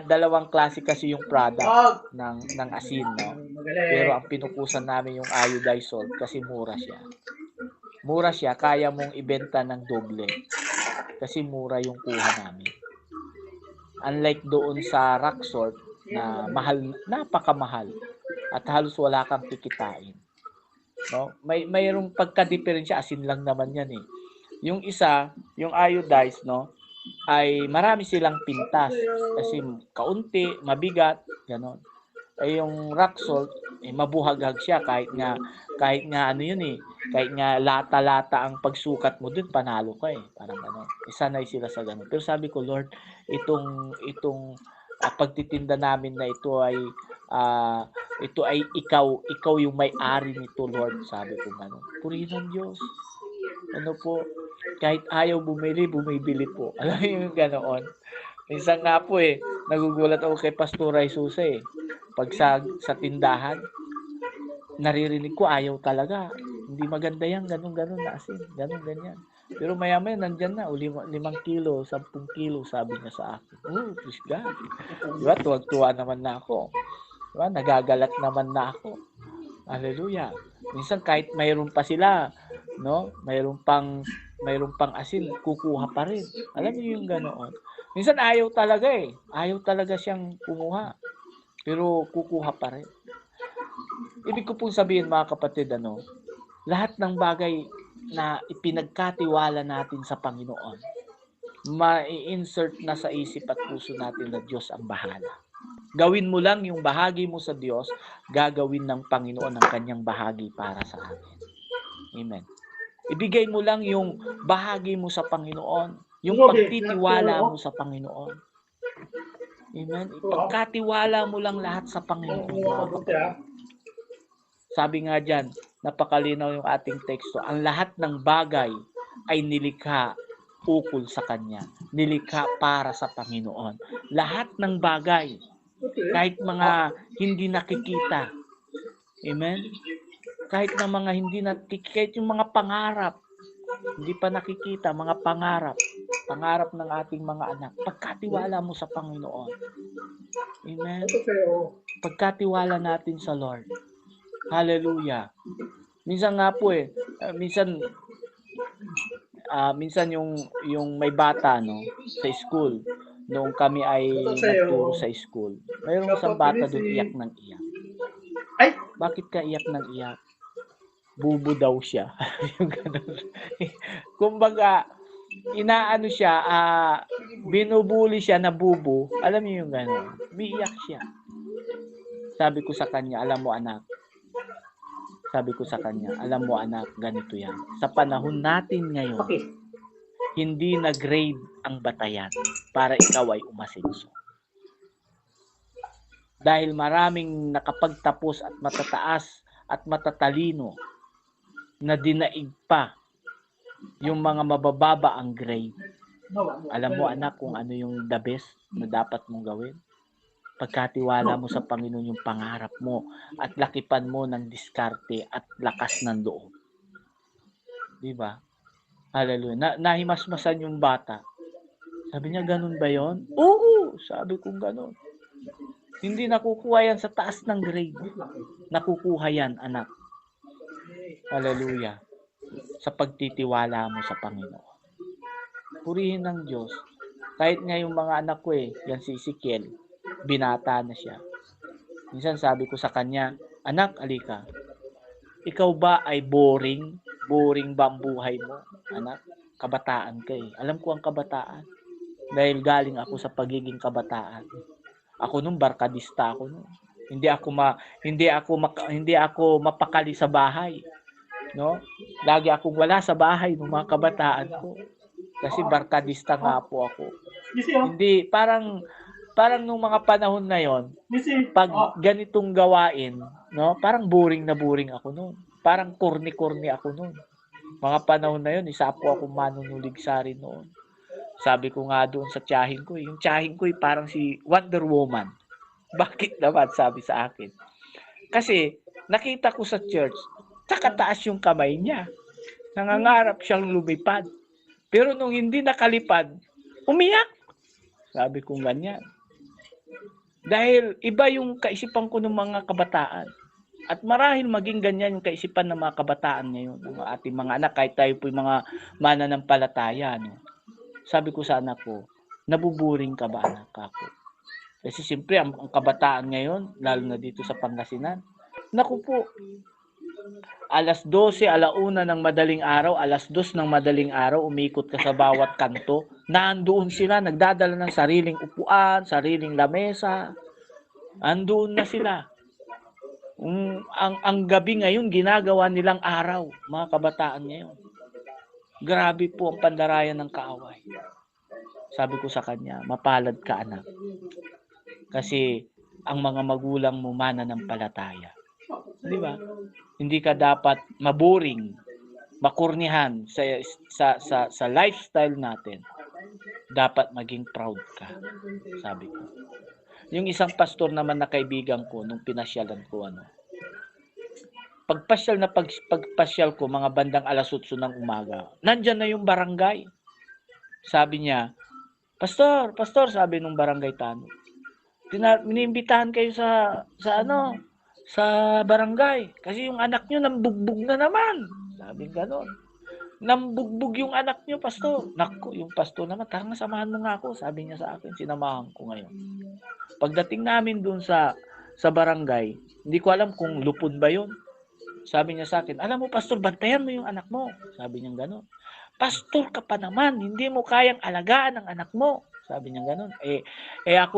dalawang klase kasi yung product ng asin. No? Pero ang pinukusan namin yung iodized salt kasi mura siya. Mura siya, kaya mong ibenta ng doble. Kasi mura yung kuha namin. Unlike doon sa rock salt na mahal, napakamahal at halos wala kang kikitain. No? Mayroong pagka-diferensya, asin lang naman yan eh. Yung isa, yung iodized, no, ay marami silang pintas kasi kaunti, mabigat, ganon. Ay yung rock salt, mabuhaghag siya kahit nga ano yun eh, kahit nga lata-lata ang pagsukat mo dun, panalo ka eh, parang ganon. Isanay sila sa ganon. Pero sabi ko, Lord, itong pagtitinda namin na ito ay ikaw yung may-ari nito, Lord, sabi ko gano'n. Purihin ang Diyos. Ano po, kahit ayaw bumibili po. Alam mo yung ganoon. Minsan nga po nagugulat ako kay Pastor Susa pag sa tindahan, naririnig ko ayaw talaga. Hindi maganda yan, ganun na asin. Ganyan. Pero maya-maya nandyan na, 5 kilo, 10 kilo, sabi niya sa akin. Oh, please God. Diba, tuwag-tuwa naman na ako. Diba, nagagalat naman na ako. Hallelujah. Minsan kahit mayroon pa sila, no? Mayroon pang asin, kukuha pa rin. Alam niyo yung ganoon. Minsan ayaw talaga Ayaw talaga siyang kumuha. Pero kukuha pa rin. Ibig ko pong sabihin, mga kapatid, lahat ng bagay na ipinagkatiwala natin sa Panginoon, ma-insert na sa isip at puso natin na Diyos ang bahala. Gawin mo lang yung bahagi mo sa Diyos, gagawin ng Panginoon ang kanyang bahagi para sa atin. Amen. Ibigay mo lang yung bahagi mo sa Panginoon, yung pagtitiwala mo sa Panginoon. Amen. Ipagkatiwala mo lang lahat sa Panginoon. Sabi nga dyan, napakalinaw yung ating teksto, ang lahat ng bagay ay nilikha ukol sa Kanya. Nilikha para sa Panginoon. Lahat ng bagay, kahit mga hindi nakikita. Amen? Kahit na mga hindi nakikita, kahit yung mga pangarap, hindi pa nakikita, mga pangarap ng ating mga anak, pagkatiwala mo sa Panginoon. Amen? Pagkatiwala natin sa Lord. Hallelujah. Minsan nga po minsan yung may bata sa school, noong kami ay nagturo sa school, mayroong isang bata doon iyak ng iyak. Bakit ka iyak ng iyak? Bubo daw siya. Yung ganun. Kumbaga, inaano siya, binubuli siya na bubo. Alam niyo yung gano'n? Umiiyak siya. Sabi ko sa kanya, alam mo anak, ganito yan. Sa panahon natin ngayon, hindi na grade ang batayan para ikaw ay umasenso. Dahil maraming nakapagtapos at matataas at matatalino na dinaig pa yung mga mabababa ang grade. Alam mo anak kung ano yung the best na dapat mong gawin? Pagkatiwala mo sa Panginoon yung pangarap mo at lakipan mo ng diskarte at lakas ng loob. Di ba? Hallelujah. Nahimasmasan yung bata. Sabi niya, ganun ba yon? Oo, sabi kong ganun. Hindi nakukuha yan sa taas ng grade. Nakukuha yan, anak. Hallelujah. Sa pagtitiwala mo sa Panginoon. Purihin ng Diyos. Kahit nga yung mga anak ko yan si Ezekiel, binata na siya. Minsan sabi ko sa kanya, anak, alika. Ikaw ba ay boring? Boring ba ang buhay mo? Anak, kabataan ka eh. Alam ko ang kabataan. Dahil galing ako sa pagiging kabataan. Ako nung barkadista ako nung. Hindi ako mapakali sa bahay, no? Lagi akong wala sa bahay ng mga kabataan ko. Kasi barkadista nga po ako. Hindi parang nung mga panahon na yon, pag ganitong gawain, no? Parang boring na boring ako noon. Parang corny ako noon. Mga panahon na yon, isa po akong manunulig sari noon. Sabi ko nga doon sa tiyahin ko, yung tiyahin ko parang si Wonder Woman. Bakit naman, sabi sa akin? Kasi nakita ko sa church, takataas yung kamay niya. Nangangarap siyang lumipad. Pero nung hindi nakalipad, umiyak. Sabi ko ganyan. Dahil iba yung kaisipan ko ng mga kabataan. At marahil maging ganyan yung kaisipan ng mga kabataan ngayon, ng ating mga anak, kahit tayo po yung mga mananampalataya. No? Sabi ko sa anak ko, nabuburing ka ba anak ako? Kasi siyempre ang kabataan ngayon, lalo na dito sa Pangasinan, naku po, alas 12, alauna ng madaling araw, alas 2 ng madaling araw, umikot ka sa bawat kanto, nandoon sila, nagdadala ng sariling upuan, sariling lamesa, andoon na sila. Ang gabi ngayon, ginagawa nilang araw, mga kabataan ngayon. Grabe po ang pandarayan ng kaaway. Sabi ko sa kanya, mapalad ka anak. Kasi ang mga magulang mo mananampalataya. Di ba? Hindi ka dapat maboring, makurnihan sa lifestyle natin. Dapat maging proud ka. Sabi ko. Yung isang pastor naman na kaibigan ko nung pinasyalan ko pagpasyal ko mga bandang alas 8 ng umaga. Nandiyan na yung barangay. Sabi niya, Pastor, sabi nung barangay tanod. Iniimbitahan kayo sa barangay kasi yung anak niyo nambugbog na naman. Sabi gano'n. Nambugbog yung anak niyo, pastor. Naku, yung pastor naman, tara nga samahan mo nga ako, sabi niya sa akin. Sinamahan ko ngayon. Pagdating namin doon sa barangay, hindi ko alam kung lupon ba yun. Sabi niya sa akin, alam mo pastor, bantayan mo yung anak mo. Sabi niya gano'n. Pastor ka pa naman, hindi mo kayang alagaan ang anak mo. Sabi niya gano'n. Ako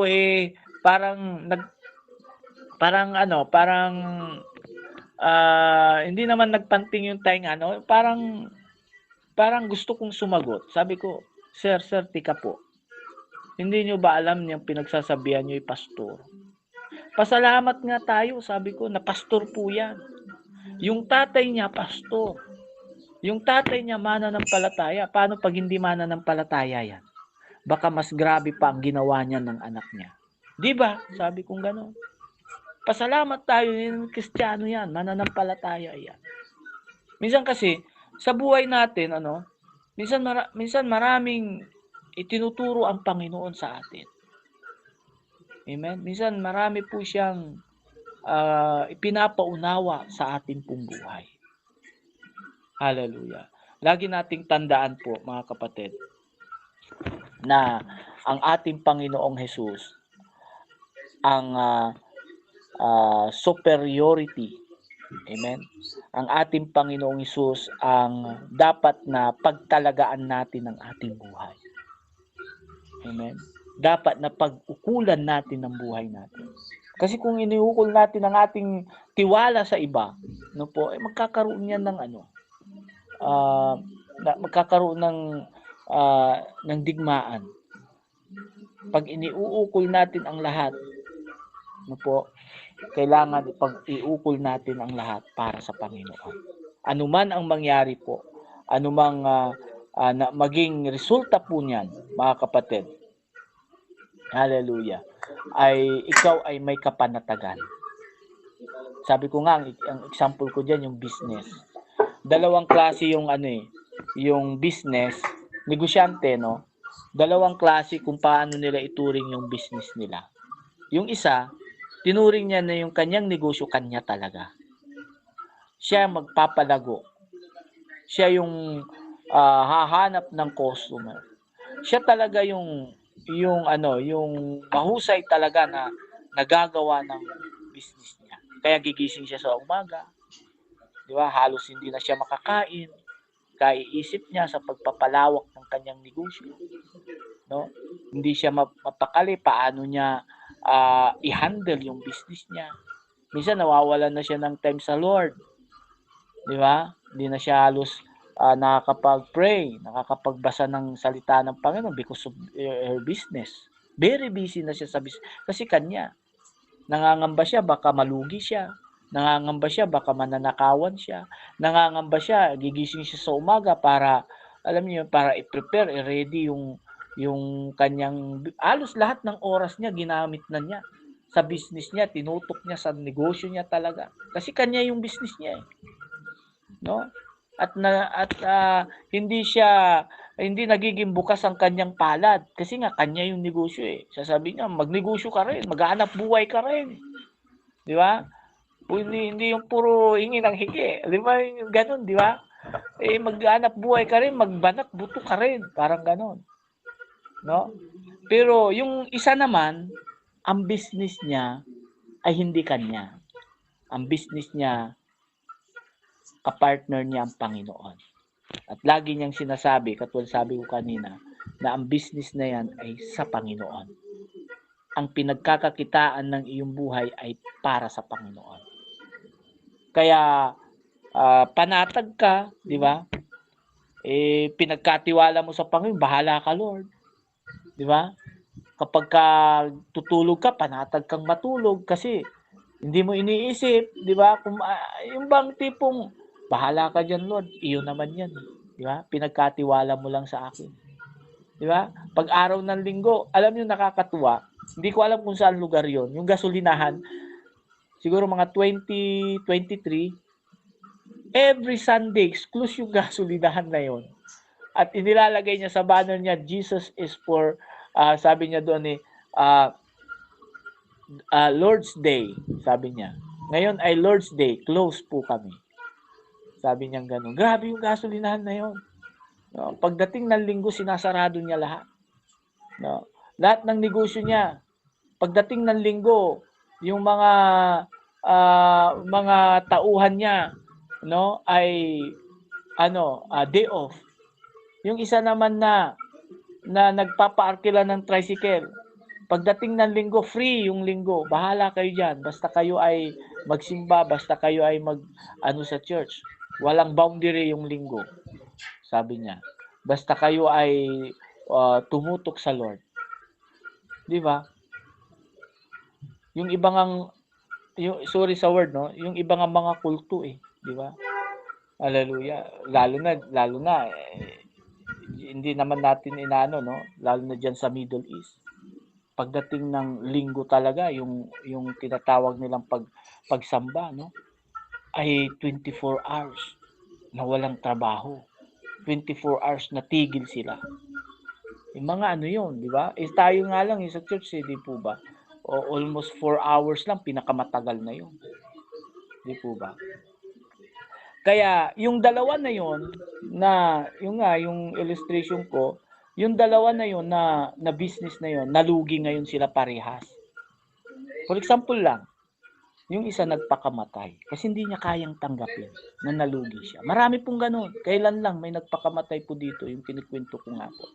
hindi naman nagpanting yung tainga, parang gusto kong sumagot. Sabi ko, Sir, tika po. Hindi nyo ba alam niyang pinagsasabihan nyo yung pastor? Pasalamat nga tayo, sabi ko, na pastor po yan. Yung tatay niya, pastor. Yung tatay niya, mananampalataya. Paano pag hindi mananampalataya yan? Baka mas grabe pa ang ginawa niya ng anak niya. Di ba? Sabi kong gano'n. Pasalamat tayo, yung Kristiyano yan, mananampalataya yan. Minsan kasi, sa buhay natin, minsan maraming itinuturo ang Panginoon sa atin. Amen? Minsan marami po siyang ipinapaunawa sa ating pong buhay. Hallelujah. Lagi nating tandaan po, mga kapatid, na ang ating Panginoong Jesus, ang superiority, amen, ang ating Panginoong Hesus ang dapat na pagtalagaan natin ng ating buhay. Amen. Dapat na pag-ukulan natin ng buhay natin. Kasi kung iniukol natin ang ating tiwala sa iba, magkakaroon yan ng magkakaroon ng digmaan. Pag iniuukol natin ang lahat, kailangan ipag-iukol natin ang lahat para sa Panginoon. Anuman ang mangyari po, anumang maging resulta po niyan, mga kapatid, hallelujah, ikaw ay may kapanatagan. Sabi ko nga, ang example ko diyan yung business. Dalawang klase yung yung business, negosyante, dalawang klase kung paano nila ituring yung business nila. Yung isa, tinuring niya na yung kanyang negosyo kanya talaga. Siya magpapalago. Siya yung hahanap ng customer. Siya talaga yung mahusay talaga na nagagawa ng business niya. Kaya gigising siya sa umaga. Di ba? Halos hindi na siya makakain. kaiisip niya sa pagpapalawak ng kanyang negosyo, no? Hindi siya mapakali paano niya i-handle yung business niya. Minsan nawawalan na siya ng time sa Lord, di ba? Hindi na siya halos nakakapag-pray, nakakapagbasa ng salita ng Panginoon because of her business. Very busy na siya sa business kasi kanya. Nangangamba siya baka malugi siya. Nangangamba siya baka mananakawan siya. Nangangamba siya, gigising siya sa umaga para alam niyo para i-prepare, i-ready yung kanyang halos lahat ng oras niya ginamit na niya sa business niya, tinutok niya sa negosyo niya talaga. Kasi kanya yung business niya, no? At hindi nagiging bukas ang kanyang palad kasi nga kanya yung negosyo eh. Sasabihin niya, magnegosyo ka rin, maghanap buhay ka rin. Di ba? Hindi yung puro hingi ng hingi. Di ba? Yung ganun, di ba? Eh, maghanap buhay ka rin, magbanat buto ka rin. Parang ganun. No? Pero yung isa naman, ang business niya ay hindi kanya. Ang business niya, kapartner niya ang Panginoon. At lagi niyang sinasabi, katulad sabi ko kanina, na ang business na yan ay sa Panginoon. Ang pinagkakakitaan ng iyong buhay ay para sa Panginoon. Kaya panatag ka, di ba? Eh, pinagkatiwala mo sa Panginoon, bahala ka Lord. Di ba? Kapag tutulog ka, panatag kang matulog kasi hindi mo iniisip, di ba? Kung yung bang tipong bahala ka diyan Lord, iyo naman yan, di ba? Pinagkatiwala mo lang sa akin. Di ba? Pag araw ng linggo, alam niyo nakakatuwa. Hindi ko alam kung saan lugar 'yon. Yung gasolinahan, siguro mga 2023, every Sunday, exclusive yung gasolinahan na 'yon. At inilalagay niya sa banner niya, Jesus is for, sabi niya doon Lord's Day, sabi niya. Ngayon ay Lord's Day, close po kami. Sabi niya gano'n. Grabe yung gasolinahan na 'yon. No, pagdating ng linggo, sinasarado niya lahat. No, lahat ng negosyo niya. Pagdating ng linggo, yung mga tauhan niya, no, ay day off. Yung isa naman na nagpapaarkila ng tricycle, pagdating ng linggo, free yung linggo. Bahala kayo diyan. Basta kayo ay magsimba, basta kayo ay sa church. Walang boundary yung linggo. Sabi niya. Basta kayo ay tumutok sa Lord. Di ba? Yung ibang sorry sa word, no? Yung ibang mga kulto eh, di ba? Hallelujah. Lalo na hindi naman natin inaano, no? Lalo na diyan sa Middle East. Pagdating ng linggo talaga, yung tinatawag nilang pagsamba, no? Ay 24 hours na walang trabaho. 24 hours na tigil sila. Yung mga yun, di ba? Eh, tayo nga lang sa church, di po ba? O almost 4 hours lang, pinakamatagal na yun. Di po ba? Kaya, yung dalawa na yun, yung illustration ko, yung dalawa na yun na business na yun, nalugi ngayon sila parehas. For example lang, yung isa nagpakamatay kasi hindi niya kayang tanggapin na nalugi siya. Marami pong ganun. Kailan lang may nagpakamatay po dito, yung kinikwento ko nga po.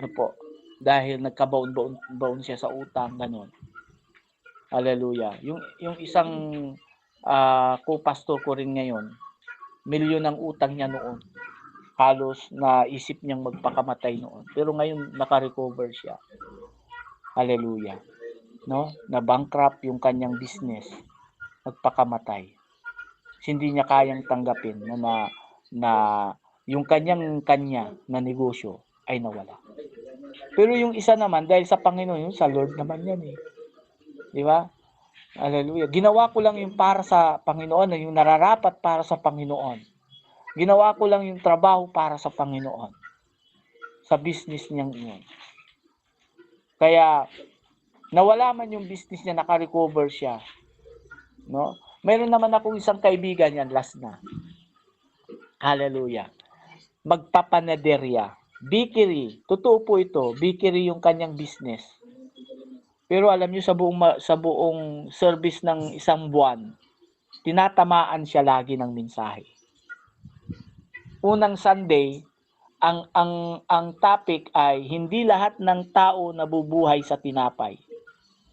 Ano po? Dahil nagkabaon-baon siya sa utang, ganun. Hallelujah. Yung isang co-pastor ko rin ngayon, milyon ang utang niya noon. Halos naisip niyang magpakamatay noon. Pero ngayon naka-recover siya. Hallelujah. No? Na bankrupt yung kanyang business. Nagpakamatay. Hindi niya kayang tanggapin na yung kanya na negosyo ay nawala. Pero yung isa naman, dahil sa Panginoon, sa Lord naman yan eh. Di ba? Hallelujah. Ginawa ko lang yung para sa Panginoon, yung nararapat para sa Panginoon. Ginawa ko lang yung trabaho para sa Panginoon. Sa business niyang iyon. Kaya, nawala man yung business niya, naka-recover siya. No? Mayroon naman akong isang kaibigan yan, last na. Hallelujah. Magpapanaderya. Bakery. Totoo po ito. Bakery yung kanyang business. Pero alam niyo sa buong service ng isang buwan, tinatamaan siya lagi ng mensahe. unang Sunday, ang topic ay hindi lahat ng tao nabubuhay sa tinapay,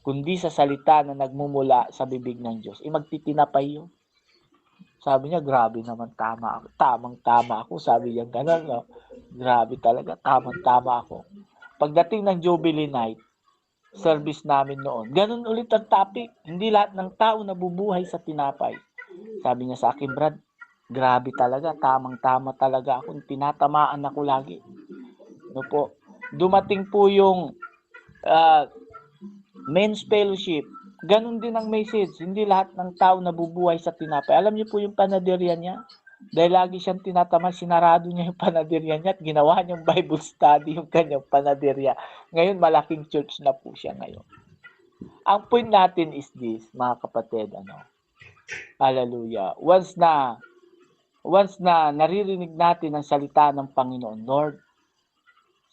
kundi sa salita na nagmumula sa bibig ng Diyos. Magtitinapay yun. Sabi niya, grabe naman, tama ako. Tamang-tama ako. Sabi niya, gano'n, no? Grabe talaga, tamang-tama ako. Pagdating ng Jubilee Night, service namin noon, ganun ulit ang topic. Hindi lahat ng tao nabubuhay sa tinapay. Sabi niya sa akin, Brad, grabe talaga, tamang-tama talaga ako. Tinatamaan ako lagi. No po. Dumating po yung men's fellowship. Ganun din ang message. Hindi lahat ng tao nabubuhay sa tinapay. Alam niyo po yung panaderya niya? Dahil lagi siyang tinatama, sinarado niya yung panaderya niya at ginawa niyang Bible study yung kanyang panaderya. Ngayon, malaking church na po siya ngayon. Ang point natin is this, mga kapatid, hallelujah. Once na naririnig natin ang salita ng Panginoon, Lord,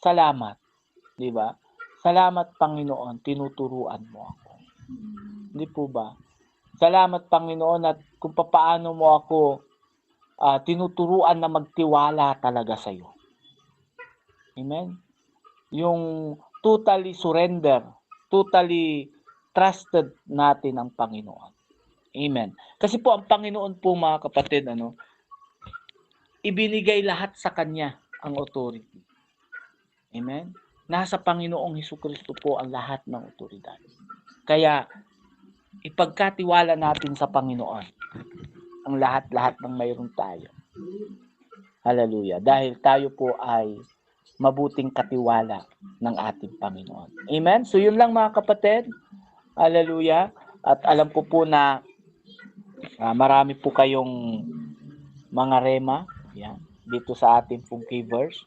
salamat, di ba? Salamat, Panginoon, tinuturuan mo ako. Hindi po ba? Salamat, Panginoon, at kung paano mo ako tinuturuan na magtiwala talaga sa iyo. Amen? Yung totally surrender, totally trusted natin ang Panginoon. Amen. Kasi po ang Panginoon po, mga kapatid, ibinigay lahat sa Kanya ang authority. Amen? Nasa Panginoong Hesukristo po ang lahat ng otoridad. Kaya, ipagkatiwala natin sa Panginoon ang lahat-lahat ng mayroon tayo. Hallelujah. Dahil tayo po ay mabuting katiwala ng ating Panginoon. Amen? So yun lang, mga kapatid. Hallelujah. At alam ko po na marami po kayong mga rema yan, dito sa ating pong key verse.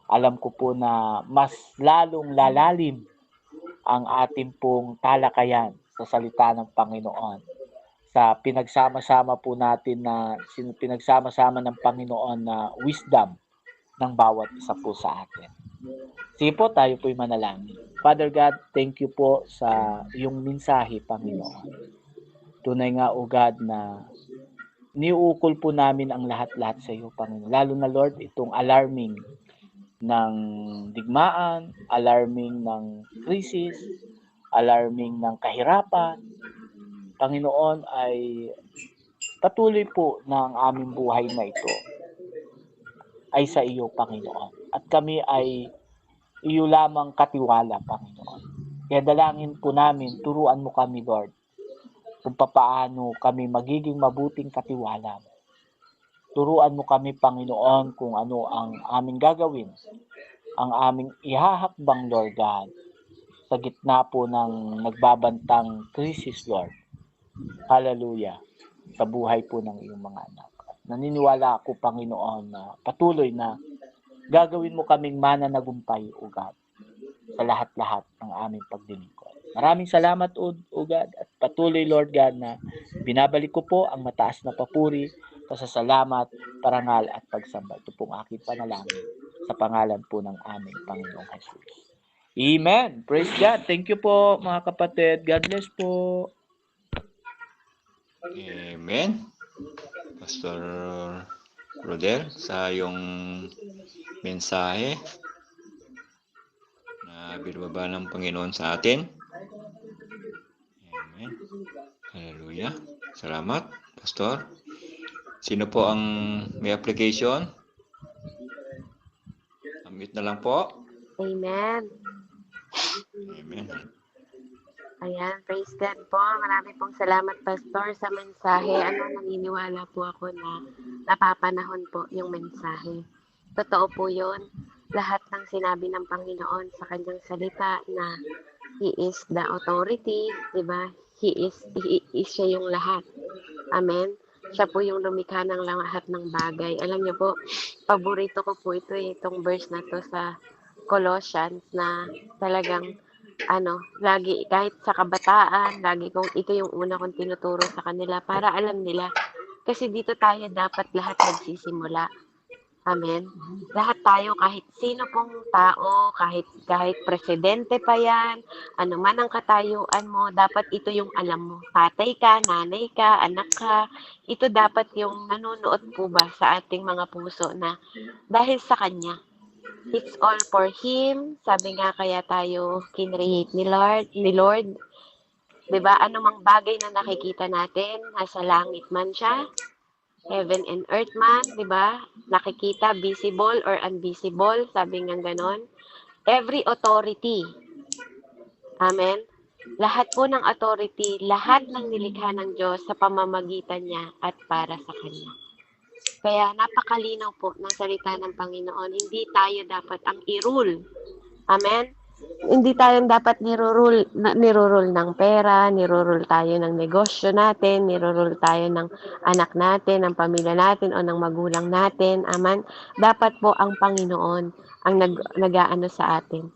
Alam ko po na mas lalong lalalim ang ating pong talakayan sa salita ng Panginoon. Sa pinagsama-sama po natin pinagsama-sama ng Panginoon na wisdom ng bawat isa po sa atin. Sige po, tayo po'y manalangin. Father God, thank you po sa iyong mensahe, Panginoon. Tunay nga, O God, na niuukol po namin ang lahat-lahat sa iyo, Panginoon. Lalo na, Lord, itong alarming ng digmaan, alarming ng krisis, alarming ng kahirapan. Panginoon, ay patuloy po na ang aming buhay na ito ay sa iyo, Panginoon. At kami ay iyo lamang katiwala, Panginoon. Kaya dalangin po namin, turuan mo kami, Lord, kung papaano kami magiging mabuting katiwala mo. Turuan mo kami, Panginoon, kung ano ang aming gagawin, ang aming ihahakbang, Lord God, sa gitna po ng nagbabantang krisis, Lord. Hallelujah. Sa buhay po ng iyong mga anak. Naniniwala ako, Panginoon, na patuloy na gagawin mo kaming mananagumpay, O God, sa lahat-lahat ng aming pagdilingkod. Maraming salamat, O God, at patuloy, Lord God, na binabalik ko po ang mataas na papuri, pasasalamat, parangal at pagsamba. Ito pong aking panalangin sa pangalan po ng aming Panginoong Jesus. Amen. Praise God. Thank you po, mga kapatid. God bless po. Amen. Pastor Rodel, sa iyong mensahe na binababa ng Panginoon sa atin. Amen. Hallelujah. Salamat, Pastor. Sino po ang may application? Unmute na lang po. Amen. Amen. Ayan, praise God po. Marami pong salamat, Pastor, sa mensahe. Naniniwala po ako na napapanahon po yung mensahe. Totoo po yun. Lahat ng sinabi ng Panginoon sa kanyang salita na He is the authority, di ba? He is siya yung lahat. Amen? Siya po yung lumikha ng lahat ng bagay. Alam niyo po, paborito ko po itong verse na to sa Colossians na talagang lagi, kahit sa kabataan, lagi ito yung una kong tinuturo sa kanila para alam nila. Kasi dito tayo dapat lahat nagsisimula. Amen. Lahat tayo, kahit sino pong tao, kahit presidente pa yan, ano man ang katayuan mo, dapat ito yung alam mo. Tatay ka, nanay ka, anak ka, ito dapat yung nanonood po ba sa ating mga puso na dahil sa Kanya. It's all for Him. Sabi nga kaya tayo kinreate ni Lord. 'Di ba? Anumang bagay na nakikita natin, nasa langit man siya, heaven and earth man, 'di ba? Nakikita, visible or invisible, sabi nga ganon. Every authority, amen? Lahat po ng authority, lahat ng nilikha ng Diyos sa pamamagitan niya at para sa Kanya. Kaya napakalinaw po ng salita ng Panginoon, hindi tayo dapat ang i-rule. Amen? Hindi tayo dapat nirurule ng pera, nirurule tayo ng negosyo natin, nirurule tayo ng anak natin, ng pamilya natin, o ng magulang natin. Amen? Dapat po ang Panginoon ang nag-aano sa atin.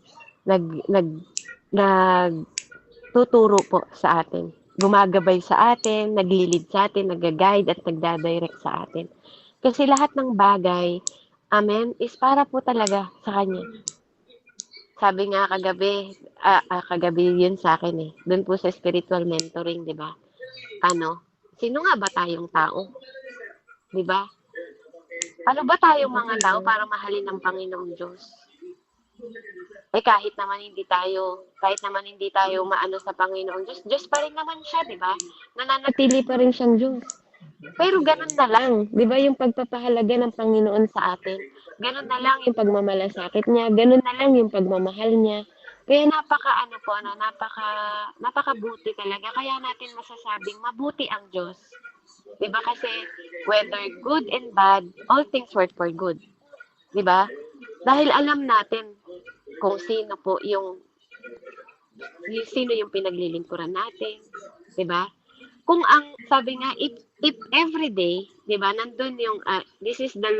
Nagtuturo po sa atin. Gumagabay sa atin, naglilid sa atin, nag-guide at nagdadirect sa atin. Kasi lahat ng bagay, amen, is para po talaga sa Kanya. Sabi nga kagabi yun sa akin eh. Doon po sa spiritual mentoring, di ba? Sino nga ba tayong tao? Di ba? Ano ba tayong mga tao para mahalin ng Panginoong Diyos? Kahit naman hindi tayo maano sa Panginoong Diyos, Diyos pa rin naman siya, di ba? Nananatili pa rin siyang Diyos. Pero ganun na lang, di ba, yung pagpapahalaga ng Panginoon sa atin. Ganun na lang yung pagmamalasakit niya, ganun na lang yung pagmamahal niya. Kaya napakabuti talaga. Kaya natin masasabing mabuti ang Diyos. Di ba? Kasi whether good and bad, all things work for good. Di ba? Dahil alam natin kung sino yung pinaglilingkuran natin. Di ba? Kung sabi nga, if every day, 'di ba, nandun yung this is the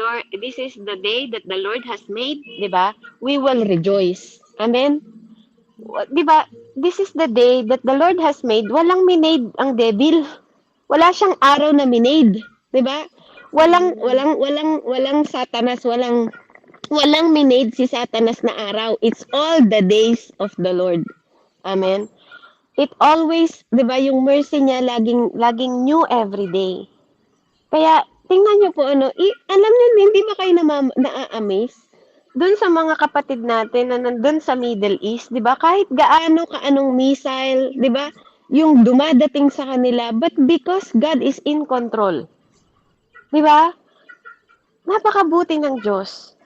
day that the Lord has made, 'di ba? We will rejoice. Amen. 'Di ba? This is the day that the Lord has made. Walang minade ang devil. Wala siyang araw na minade, 'di ba? Walang Satanas, walang minade si Satanas na araw. It's all the days of the Lord. Amen. It always, 'di ba, yung mercy niya laging new every day. Kaya tingnan niyo po alam niyo hindi ba kayo na-amaze doon sa mga kapatid natin na nandun sa Middle East, 'di ba? Kahit kaanong missile, 'di ba? Yung dumadating sa kanila, but because God is in control. 'Di ba? Napakabuti ng Diyos.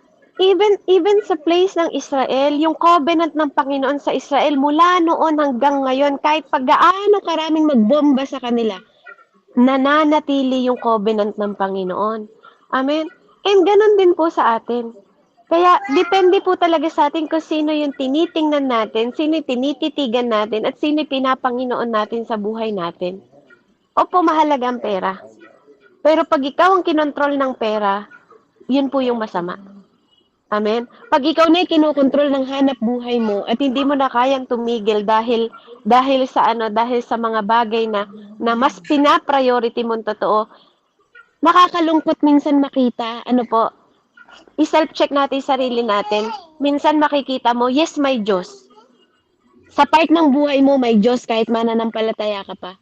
Even sa place ng Israel, yung covenant ng Panginoon sa Israel mula noon hanggang ngayon, kahit gaano karaming magbomba sa kanila, nananatili yung covenant ng Panginoon. Amen? And ganun din po sa atin. Kaya depende po talaga sa atin kung sino yung tinitingnan natin, sino yung tinititigan natin, at sino yung pinapanginoon natin sa buhay natin. Opo, mahalaga ang pera. Pero pag ikaw ang kinontrol ng pera, yun po yung masama. Amen. Pag ikaw na yung kinokontrol ng hanap buhay mo at hindi mo na kayang tumigil dahil sa mga bagay na mas pina-priority mo totoo, nakakalungkot minsan makita, i-self-check natin sarili natin. Minsan makikita mo, yes, may Diyos. Sa part ng buhay mo, may Diyos kahit mananampalataya ka pa.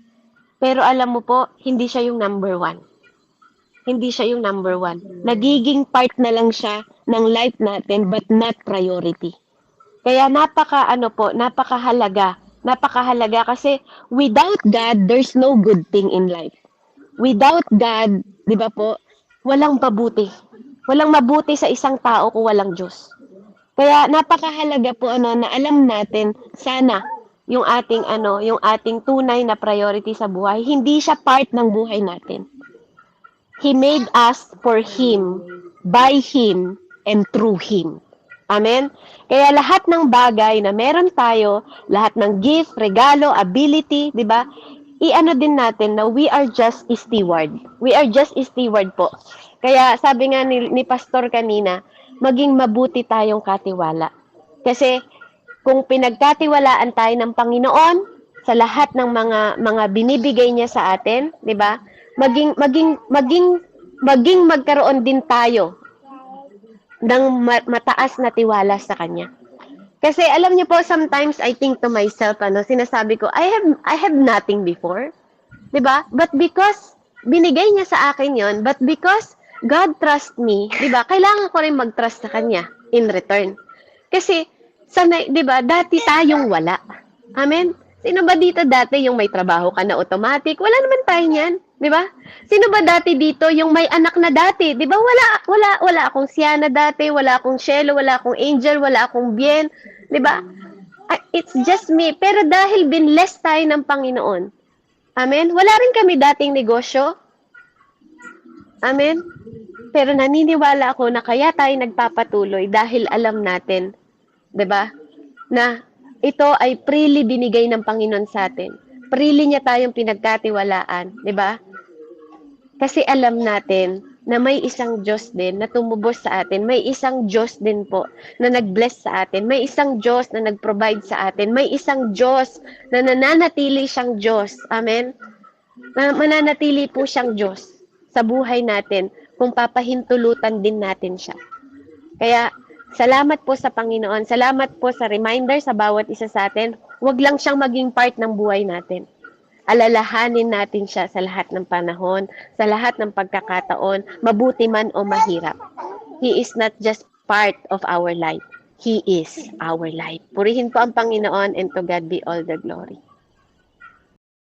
Pero alam mo po, hindi siya yung number one. Hindi siya yung number one. Nagiging part na lang siya ng life natin but not priority. Kaya napakahalaga. Napakahalaga kasi without God, there's no good thing in life. Without God, di ba po, walang mabuti. Walang mabuti sa isang tao kung walang Diyos. Kaya napakahalaga po na alam natin sana yung ating tunay na priority sa buhay, hindi siya part ng buhay natin. He made us for Him, by Him, and through Him. Amen? Kaya lahat ng bagay na meron tayo, lahat ng gift, regalo, ability, di ba? Din natin na we are just a steward. We are just a steward po. Kaya sabi nga ni Pastor kanina, maging mabuti tayong katiwala. Kasi kung pinagkatiwalaan tayo ng Panginoon sa lahat ng mga binibigay niya sa atin, di ba? Maging magkaroon din tayo ng mataas na tiwala sa Kanya. Kasi alam niyo po, sometimes I think to myself, sinasabi ko, I have nothing before. 'Di ba? But because binigay niya sa akin 'yon, but because God trust me, 'di ba? Kailangan ko rin mag-trust sa Kanya in return. Kasi 'di ba, dati tayong wala. Amen. Sino ba dito dati yung may trabaho ka na automatic? Wala naman tayo niyan, 'di ba? Sino ba dati dito yung may anak na dati? 'Di ba? Wala akong Siana dati, wala akong Shelo, wala akong Angel, wala akong Bien, 'di ba? It's just me. Pero dahil binless tayo ng Panginoon, amen? Wala rin kami dating negosyo. Amen? Pero naniniwala ako na kaya tayo nagpapatuloy dahil alam natin, 'di ba? Na ito ay freely binigay ng Panginoon sa atin. Freely niya tayong pinagkatiwalaan, 'di ba? Kasi alam natin na may isang Diyos din na tumubos sa atin. May isang Diyos din po na nag-bless sa atin. May isang Diyos na nag-provide sa atin. May isang Diyos na nananatili siyang Diyos. Amen? Mananatili po siyang Diyos sa buhay natin kung papahintulutan din natin siya. Kaya, salamat po sa Panginoon. Salamat po sa reminder sa bawat isa sa atin. Huwag lang siyang maging part ng buhay natin. Alalahanin natin siya sa lahat ng panahon, sa lahat ng pagkakataon, mabuti man o mahirap. He is not just part of our life. He is our life. Purihin po ang Panginoon, and to God be all the glory.